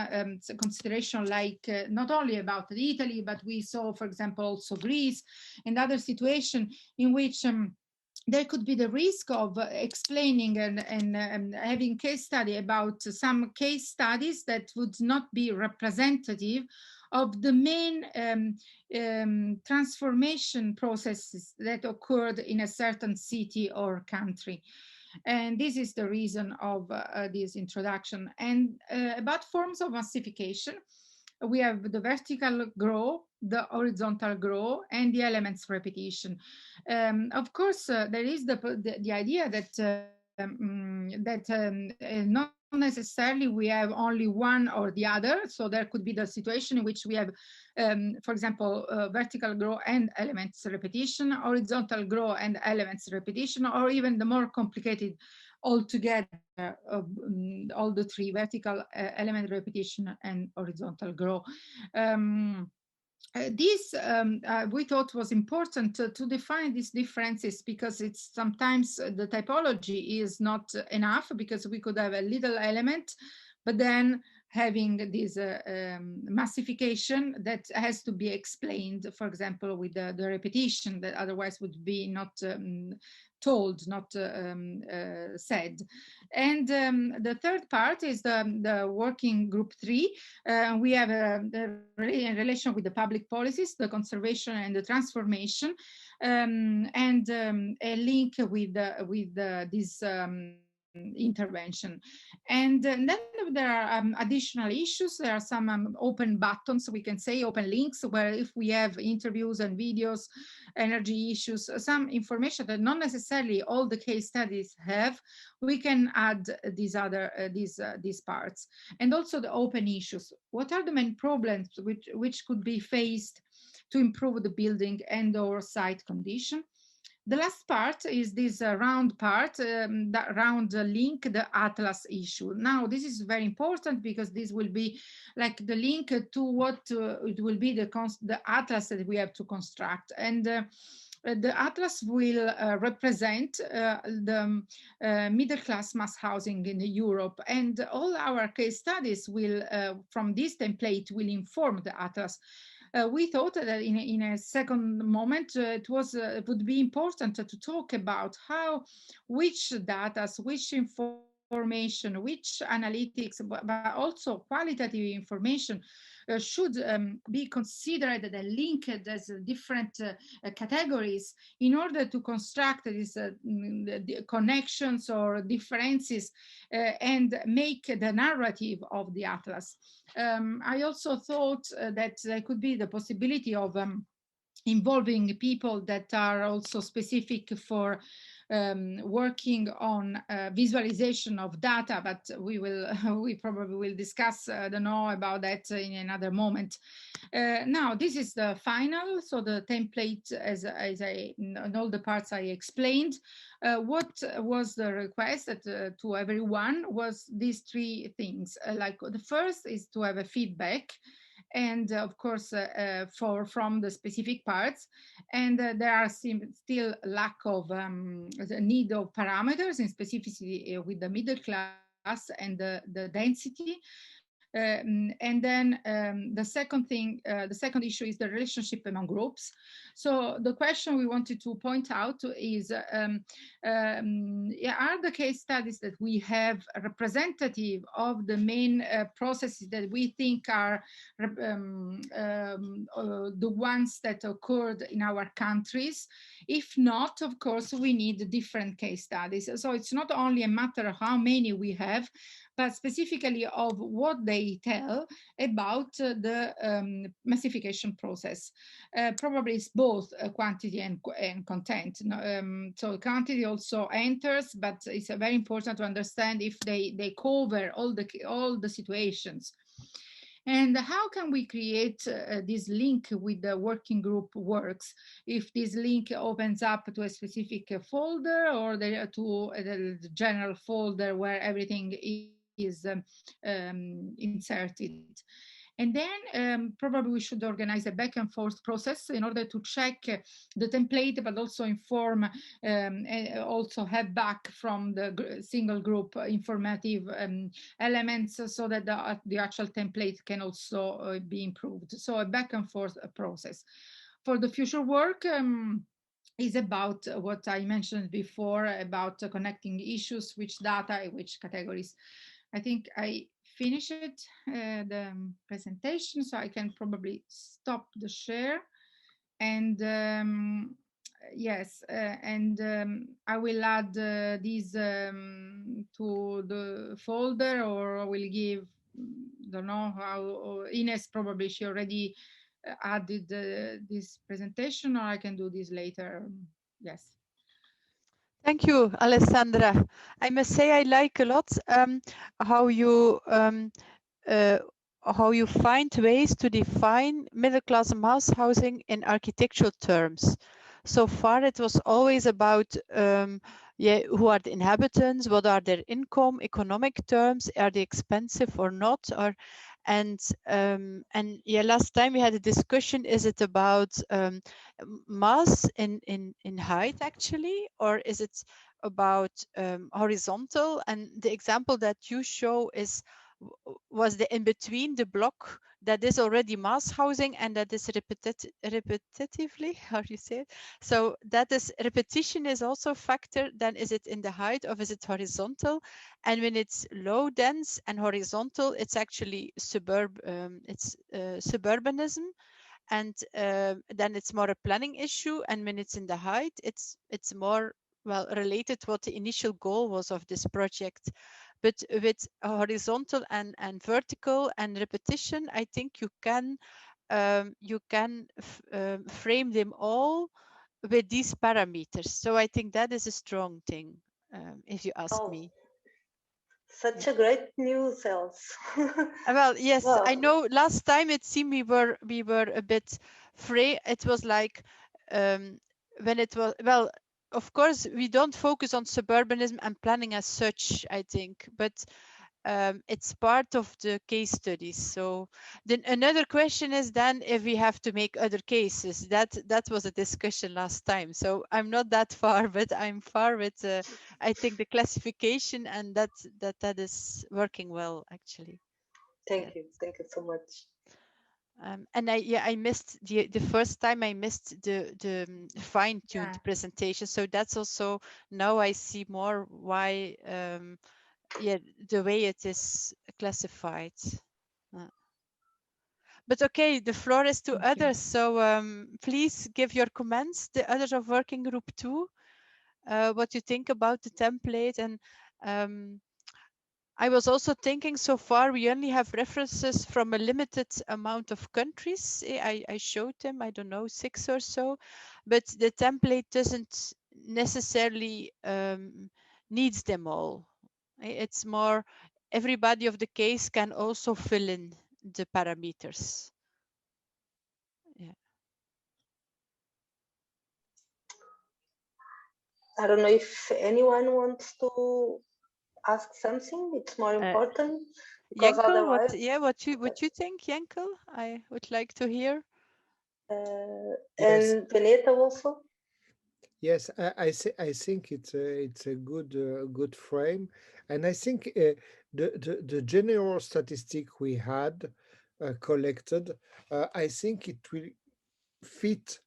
consideration like not only about Italy, but we saw, for example, also Greece and other situations in which there could be the risk of explaining and having case study about some case studies that would not be representative of the main transformation processes that occurred in a certain city or country. And this is the reason of this introduction. And about forms of massification, we have the vertical grow, the horizontal grow, and the elements repetition. Of course, there is the idea that not necessarily we have only one or the other. So there could be the situation in which we have, for example, vertical grow and elements repetition, horizontal grow and elements repetition, or even the more complicated altogether, all the three: vertical, element repetition, and horizontal grow. This we thought was important to define these differences, because it's sometimes the typology is not enough, because we could have a little element, but then having this massification that has to be explained, for example, with the repetition that otherwise would be not told, not said. And the third part is the working group 3. We have in relation with the public policies, the conservation and the transformation, and a link with this intervention. And then there are additional issues. There are some open buttons, we can say open links, where if we have interviews and videos, energy issues, some information that not necessarily all the case studies have, we can add these other these parts. And also the open issues. What are the main problems which could be faced to improve the building and or site condition? The last part is this round part, that round link, the atlas issue. Now, this is very important because this will be like the link to what it will be the atlas that we have to construct. And the atlas will represent the middle class mass housing in Europe, and all our case studies will, from this template, will inform the atlas. We thought that in a second moment it would be important to talk about which data, which information, which analytics, but also qualitative information should be considered and linked as different categories in order to construct these the connections or differences and make the narrative of the atlas. I also thought that there could be the possibility of involving people that are also specific for working on visualization of data, but we probably will discuss, I don't know about that in another moment. Now, this is the final, so the template as in all the parts I explained. What was the request to everyone was these three things. Like the first is to have a feedback, and of course from the specific parts, and there are still lack of the need of parameters in specificity with the middle class and the density. And then the second issue is the relationship among groups. So the question we wanted to point out is, are the case studies that we have representative of the main processes that we think are the ones that occurred in our countries? If not, of course, we need different case studies. So it's not only a matter of how many we have, but specifically of what they tell about the massification process. Probably it's both quantity and content. So quantity also enters, but it's very important to understand if they cover all the situations. And how can we create this link with the working group works? If this link opens up to a specific folder or to the general folder where everything is inserted. And then probably we should organize a back and forth process in order to check the template, but also inform, also have back from the single group informative elements so that the actual template can also be improved. So a back and forth process. For the future work, is about what I mentioned before about connecting issues, which data, which categories. I think I finished the presentation, so I can probably stop the share. And yes, I will add these to the folder, or I will give, don't know how, Ines probably, she already added this presentation, or I can do this later. Yes. Thank you, Alessandra. I must say I like a lot how you find ways to define middle-class mass housing in architectural terms. So far, it was always about who are the inhabitants, what are their income, economic terms, are they expensive or not, and last time we had a discussion, is it about mass in height actually, or is it about horizontal? And the example that you show was the in between the block that is already mass housing and that is repetitively, how do you say it? So that is repetition is also a factor. Then is it in the height or is it horizontal? And when it's low dense and horizontal, it's actually suburbanism. And then it's more a planning issue. And when it's in the height, it's more related to what the initial goal was of this project. But with horizontal and vertical and repetition, I think you can frame them all with these parameters. So I think that is a strong thing, if you ask me. Such a great news, Els. Well, yes, well, I know. Last time it seemed we were a bit free. It was like when it was Of course, we don't focus on suburbanism and planning as such, I think, but it's part of the case studies. So then another question is then if we have to make other cases. That was a discussion last time. So I'm not that far, but I'm far with I think the classification, and that is working well actually. Thank you so much. And I missed the first time. I missed the fine-tuned presentation. So that's also, now I see more why the way it is classified. But okay, the floor is to others. So please give your comments, the others of working group 2, what you think about the template. And I was also thinking, so far we only have references from a limited amount of countries. I showed them, I don't know, 6 or so, but the template doesn't necessarily needs them all. It's more, everybody of the case can also fill in the parameters. Yeah. I don't know if anyone wants to ask something. It's more important because Jenkel, otherwise, what you think, Jenkel? I would like to hear. Yes. And Benita also. Yes, I think it's a good frame, and I think the general statistic we had collected, I think it will fit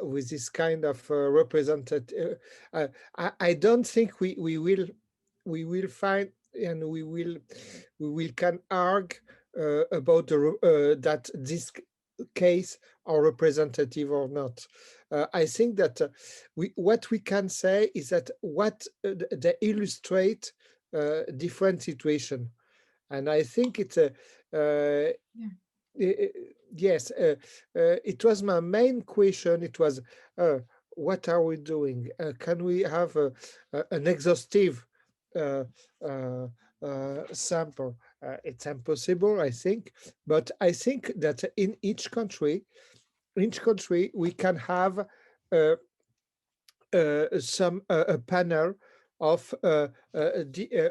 with this kind of representative. I don't think we will find, and we will can argue about that this case are representative or not. I think that what we can say is that what they illustrate different situation. And I think it's a yes, it was my main question. It was, what are we doing? Can we have an exhaustive sample? It's impossible, I think. But I think that in each country we can have a panel of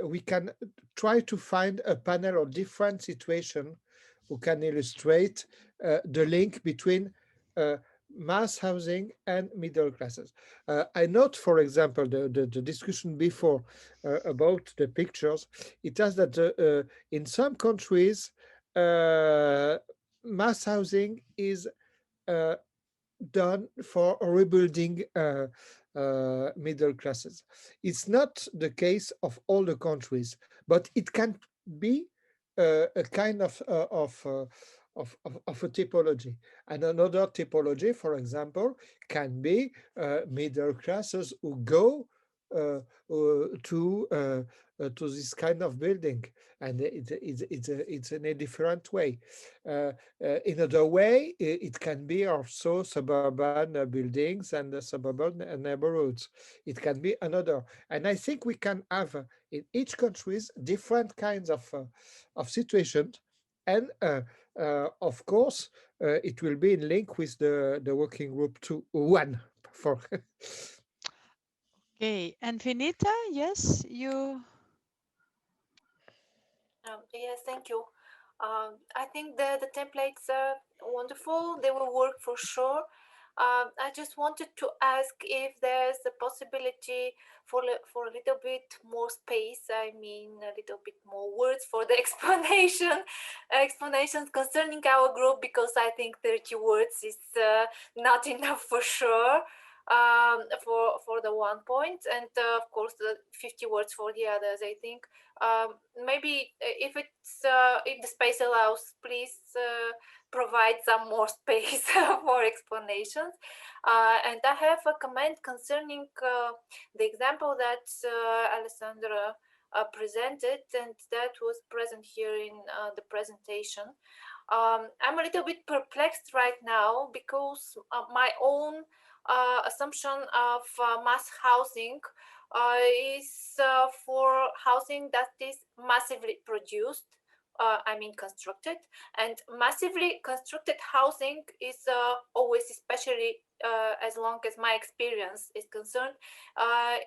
we can try to find a panel of different situations who can illustrate the link between mass housing and middle classes. I note, for example, the discussion before about the pictures. It has that in some countries, mass housing is done for rebuilding middle classes. It's not the case of all the countries, but it can be a kind of a typology. And another typology, for example, can be middle classes who go to this kind of building, and it's in a different way. In another way, it can be also suburban buildings and suburban neighborhoods. It can be another, and I think we can have in each countries different kinds of situations, and of course, it will be in link with the working group 1 for. Okay, and Vinita, yes, you. Yes, thank you. I think the templates are wonderful. They will work for sure. I just wanted to ask if there's a possibility for a little bit more space. I mean, a little bit more words for the explanations concerning our group, because I think 30 words is not enough for sure. For the 1 point, and of course the 50 words for the others. I think maybe if the space allows, please provide some more space for explanations. And I have a comment concerning the example that Alessandra presented, and that was present here in the presentation. I'm a little bit perplexed right now, because my own assumption of mass housing is for housing that is massively produced, I mean constructed, and massively constructed housing is always, especially as long as my experience is concerned,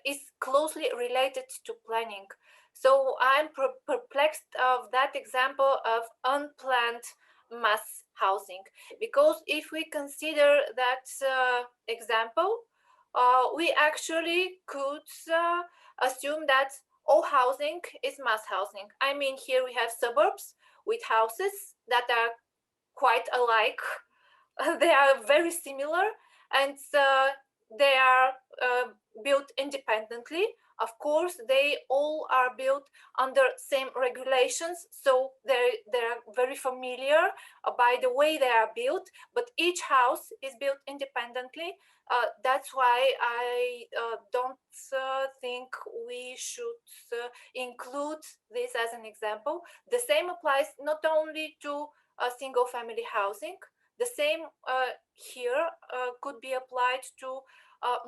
is closely related to planning. So I'm perplexed of that example of unplanned mass housing, because if we consider that example, we actually could assume that all housing is mass housing. I mean, here we have suburbs with houses that are quite alike. They are very similar, and they are built independently. Of course, they all are built under same regulations, so they're very familiar by the way they are built, but each house is built independently. That's why I don't think we should include this as an example. The same applies not only to single family housing. The same here could be applied to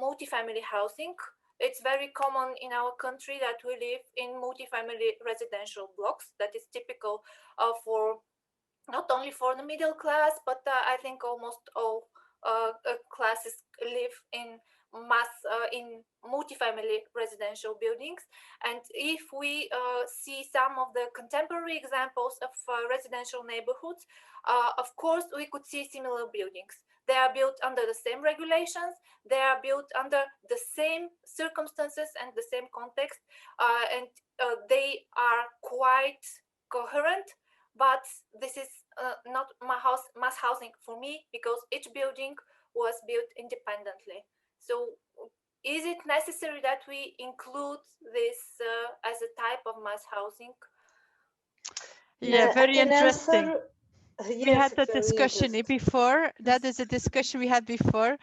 multifamily housing. It's very common in our country that we live in multifamily residential blocks. That is typical for not only for the middle class, but I think almost all classes live in in multifamily residential buildings. And if we see some of the contemporary examples of residential neighborhoods, of course we could see similar buildings. They are built under the same regulations, they are built under the same circumstances and the same context, and they are quite coherent. But this is not mass housing for me, because each building was built independently. So is it necessary that we include this as a type of mass housing? Yeah, very interesting. Yes, we had that very discussion before. That is a discussion we had before.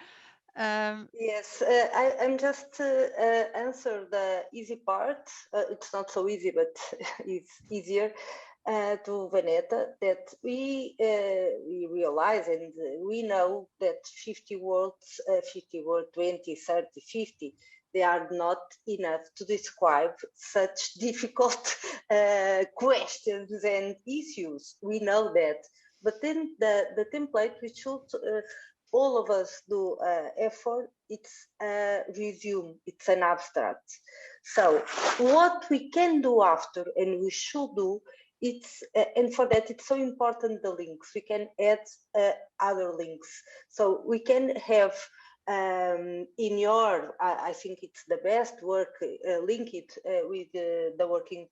Yes, I'm just answer the easy part. It's not so easy, but it's easier. to Veneta that we realize and we know that 50 words, 20, 30, 50, they are not enough to describe such difficult questions and issues. We know that. But then the template, we should all of us do effort, it's a resume, it's an abstract. So what we can do after and we should do, it's and for that it's so important the links. We can add other links. So we can have in your, I think it's the best work, link it with the working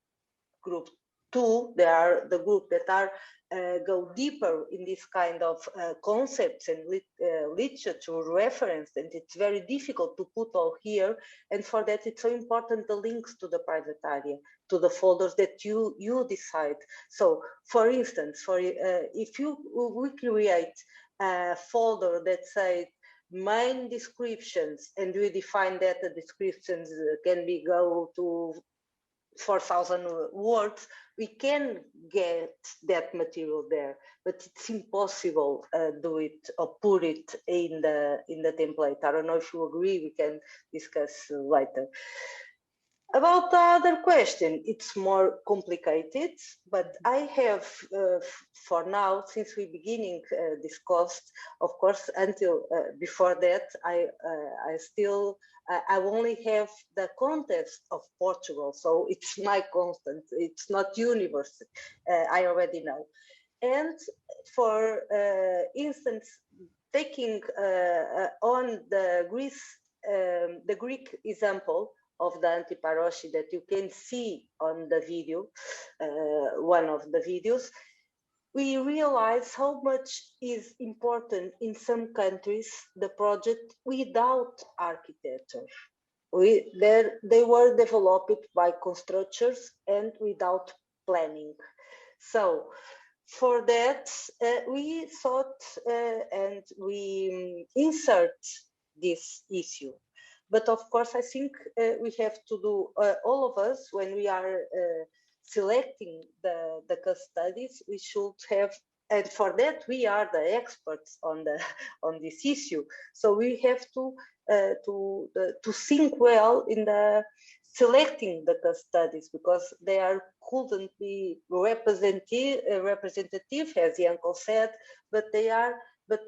group 2. They are the group that are go deeper in this kind of concepts and literature reference, and it's very difficult to put all here. And for that, it's so important the links to the private area, to the folders that you decide. So, for instance, if we create a folder that says main descriptions, and we define that the descriptions can go to 4,000 words, we can get that material there, but it's impossible do it or put it in the template. I don't know if you agree. We can discuss later. About the other question, it's more complicated, but I have, for now, since we beginning discussed, of course, until before that, I only have the context of Portugal, so it's my constant, it's not universal, I already know. And for instance, taking on the Greek example, of the antiparoshi that you can see on the video, one of the videos, we realize how much is important in some countries, the project without architecture. They were developed by constructors and without planning. So for that, we thought and we insert this issue. But of course, I think we have to do, all of us, when we are selecting the case studies, we should have, and for that, we are the experts on this issue. So we have to think well in the selecting the case studies, because they couldn't be representative, as Janko said, but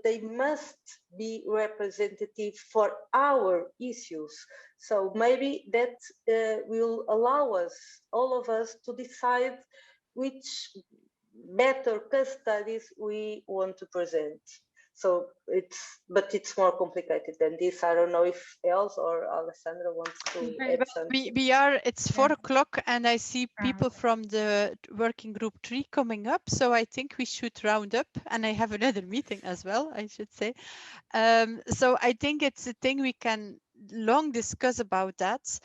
they must be representative for our issues. So maybe that will allow us, all of us, to decide which better case studies we want to present. So but it's more complicated than this. I don't know if Els or Alessandra wants to add something. It's 4 o'clock and I see people from the working group 3 coming up. So I think we should round up, and I have another meeting as well, I should say. So I think it's a thing we can long discuss about that.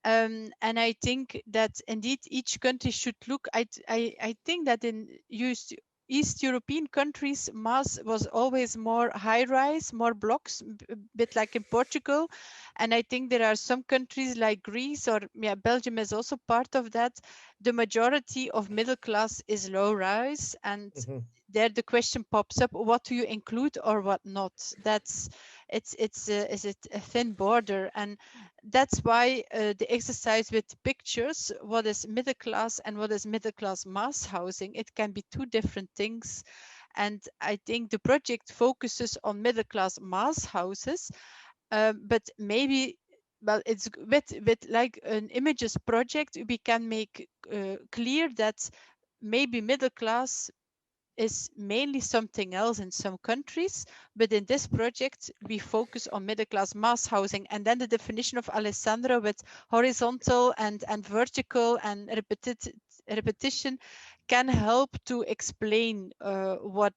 And I think that indeed each country should look, I think that in East European countries, mass was always more high-rise, more blocks, a bit like in Portugal. And I think there are some countries like Greece, or Belgium is also part of that. The majority of middle class is low-rise, and there the question pops up: what do you include or what not? Is it a thin border? And that's why the exercise with pictures, what is middle class and what is middle class mass housing, it can be two different things. And I think the project focuses on middle class mass houses, but maybe, well, it's with like an images project, we can make clear that maybe middle class is mainly something else in some countries, but in this project we focus on middle class mass housing. And then the definition of Alessandra with horizontal and vertical and repetition can help to explain what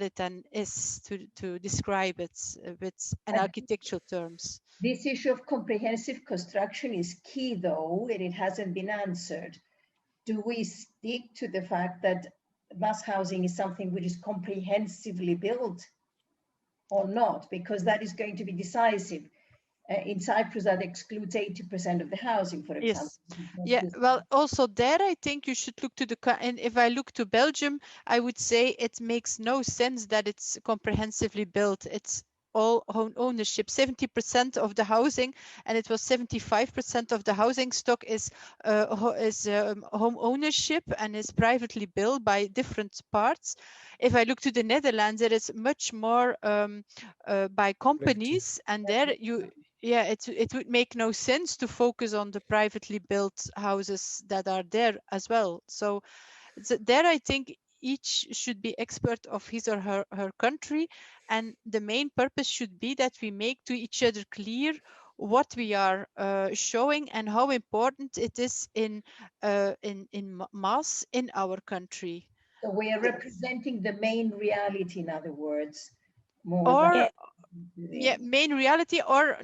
it then is, to describe it with an architectural terms. This issue of comprehensive construction is key, though, and it hasn't been answered. Do we stick to the fact that mass housing is something which is comprehensively built or not? Because that is going to be decisive. in Cyprus that excludes 80% of the housing, for example. Yes. Yeah. Well, also there, I think you should look to and if I look to Belgium, I would say it makes no sense that it's comprehensively built. It's all home ownership. 70% of the housing, and it was 75% of the housing stock is home ownership and is privately built by different parts. If I look to the Netherlands, there is much more by companies, and there it would make no sense to focus on the privately built houses that are there as well. So there I think each should be expert of his or her country, and the main purpose should be that we make to each other clear what we are showing and how important it is in mass in our country. So we are representing the main reality, in other words, more than main reality or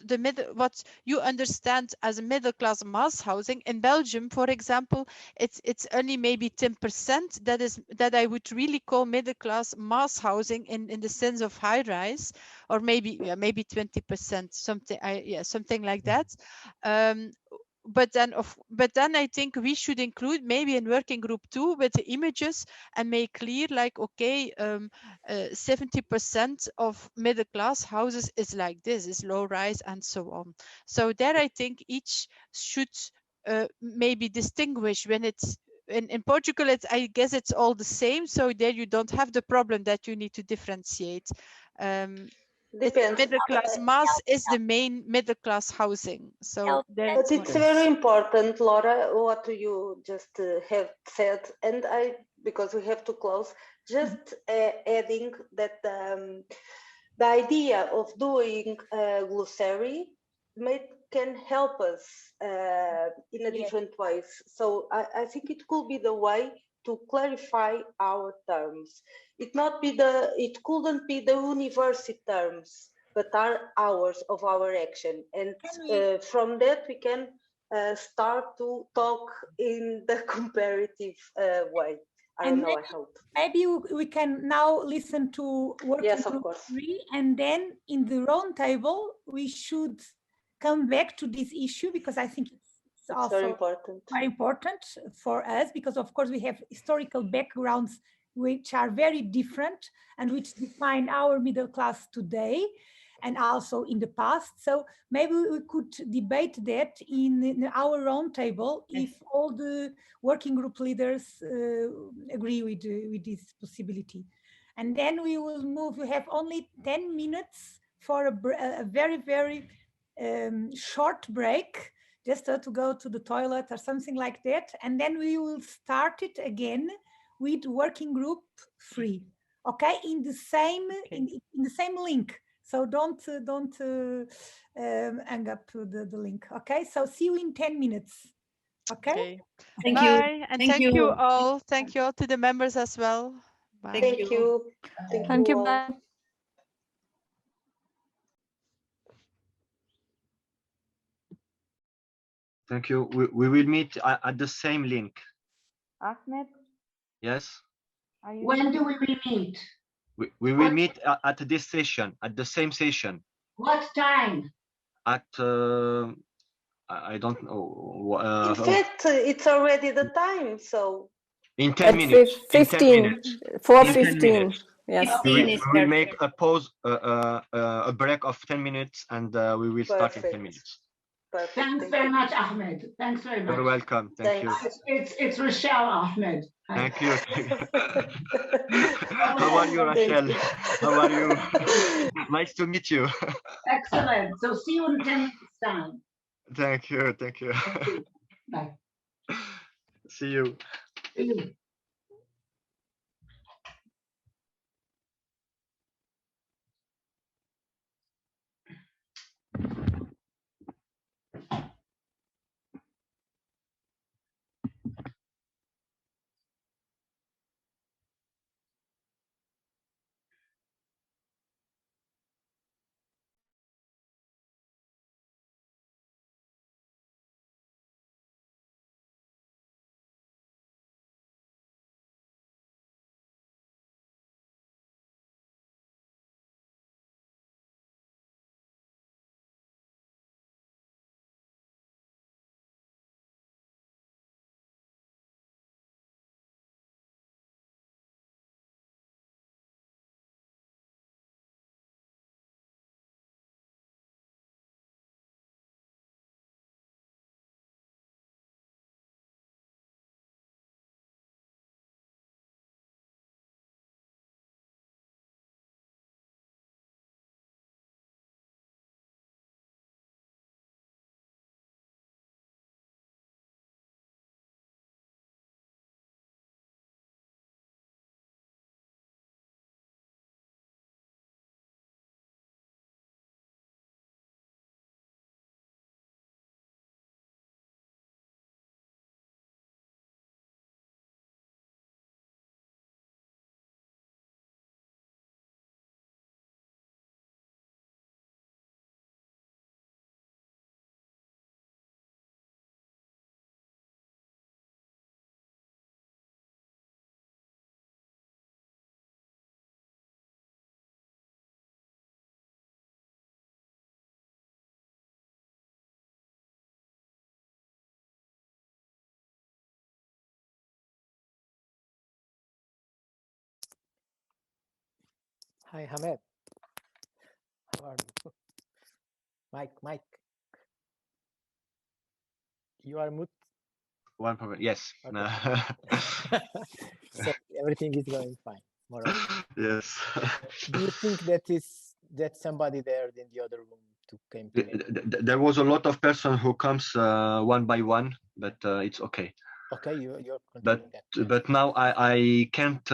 the middle, what you understand as a middle class mass housing. In Belgium, for example, it's only maybe 10% that I would really call middle class mass housing in the sense of high rise, or maybe 20%, something like that. But then I think we should include maybe in working group 2 with the images and make clear, like, okay, 70% of middle class houses is like this, is low rise and so on. So there I think each should maybe distinguish. When it's in Portugal, I guess it's all the same, so there you don't have the problem that you need to differentiate. Middle class mass is the main middle class housing. So but it's very important, Laura, what you just have said, and because we have to close, just adding that the idea of doing glossary can help us in a different ways. So I think it could be the way to clarify our terms. It couldn't be the university terms, but are hours of our action. And from that we can start to talk in the comparative way. I hope. Maybe we can now listen to working group 3, and then in the round table we should come back to this issue, because I think it's also very important for us, because of course we have historical backgrounds which are very different and which define our middle class today and also in the past. So maybe we could debate that in our roundtable if all the working group leaders agree with this possibility. And then we will move. We have only 10 minutes for a very, very short break, just to go to the toilet or something like that. And then we will start it again with working group 3. Okay, in the same in the same link. So don't hang up the link. Okay, so see you in 10 minutes. Okay. Thank you. And thank you all. Thank you all to the members as well. Bye. Thank you. Thank you. Bye. Thank you. We will meet at the same link. Ahmed? Yes. When do we meet? We will meet at this session, at the same session. What time? At I don't know. In fact, it's already the time. So in 10 minutes. 15. 4:15. Yes. We will make a pause, a break of 10 minutes, and we will start in 10 minutes. Perfect. Thanks very much, Ahmed. Thanks very much. You're welcome. Thank you. It's Rochelle, Ahmed. Thank you. How are you, Rachel? How are you? Nice to meet you. Excellent. So see you in 10 minutes time. Thank you. Thank you. Bye. See you. See you. Hi, Hamed. How are you? Mike. You are mute. One problem. Yes. Okay. So everything is going fine, more or less. Yes. Do you think that somebody there in the other room came to me? There was a lot of person who comes one by one, but it's okay. Okay, you're but now I can't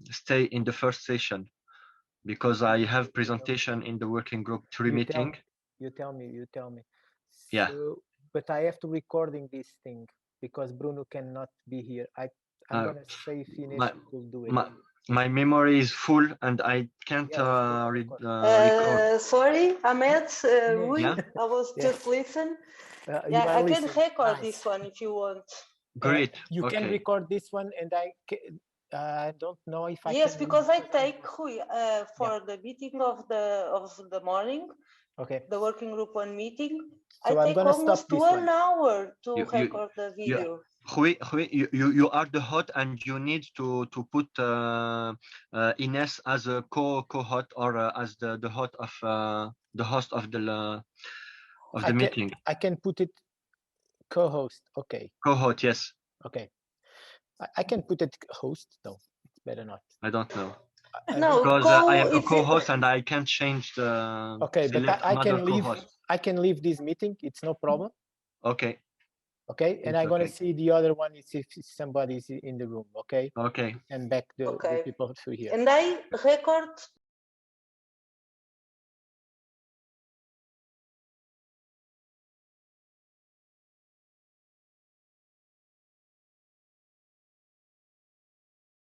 stay in the first session because I have presentation in the working group 3 meeting. You tell me. Yeah. So, but I have to recording this thing because Bruno cannot be here. I'm gonna say if Ines could do it. My memory is full and I can't record. Sorry, Ahmed, Yeah? I was just listen. Yeah, I can record this one if you want. Great. You can record this one, and I don't know if I yes, can. Because I take for the meeting of the morning. Okay. The working group one meeting. So I take almost 1 hour to record the video. Hui, you are the host and you need to put Ines as a co-host or as the host of the meeting. I can put it co-host. Okay. Co-host, yes. Okay. I can put it host. No, it's better not. I don't know. No, because I am a co-host and I can't change the. Okay, but I can leave. I can leave this meeting. It's no problem. Okay. Okay, and I'm gonna see the other one is if somebody is in the room. Okay. Okay. And back the people through here. And I record